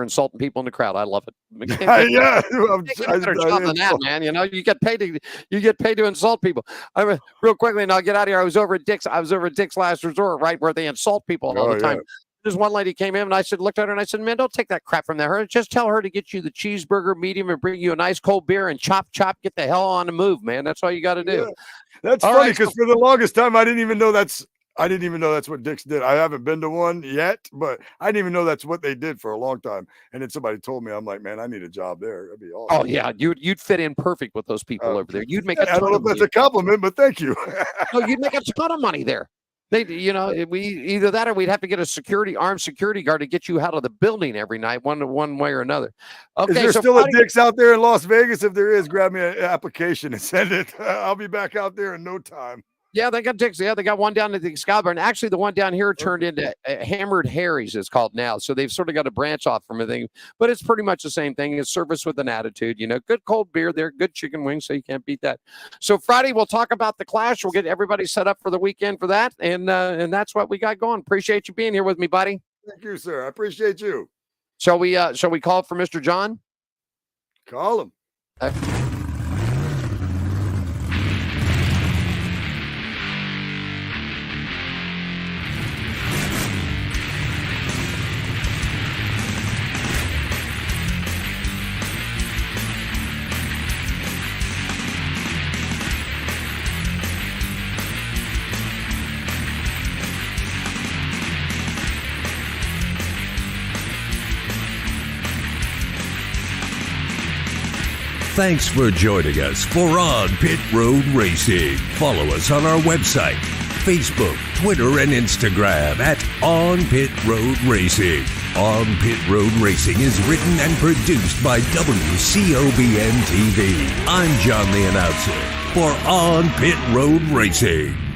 insulting people in the crowd. I love it. Yeah, man. You know, you get paid to insult people. Real quickly, and I'll get out of here. I was over at Dick's Last Resort, right where they insult people all the time. There's one lady came in and looked at her and I said, "Man, don't take that crap from there. Just tell her to get you the cheeseburger medium and bring you a nice cold beer and chop, get the hell on the move, man. That's all you got to do." Yeah. That's funny because for the longest time I didn't even know that's what Dick's did. I haven't been to one yet, but I didn't even know that's what they did for a long time. And then somebody told me, I'm like, man, I need a job there. That'd be awesome. Oh yeah, you'd fit in perfect with those people over there. You'd make. I don't know if that's a compliment, but thank you. No, you'd make a ton of money there. We either that or we'd have to get a armed security guard to get you out of the building every night, one way or another. Okay, is there still a Dick's out there in Las Vegas? If there is, grab me an application and send it. I'll be back out there in no time. Yeah, they got Dick's. Yeah, they got one down at the Excalibur. And actually, the one down here turned into Hammered Harry's, is called now. So they've sort of got a branch off from everything. But it's pretty much the same thing. It's service with an attitude. Good cold beer there, good chicken wings, so you can't beat that. So Friday, we'll talk about the Clash. We'll get everybody set up for the weekend for that. And that's what we got going. Appreciate you being here with me, buddy. Thank you, sir. I appreciate you. Shall we call for Mr. John? Call him. Thanks for joining us for On Pit Road Racing. Follow us on our website, Facebook, Twitter, and Instagram at On Pit Road Racing. On Pit Road Racing is written and produced by WCOBN TV. I'm John the Announcer for On Pit Road Racing.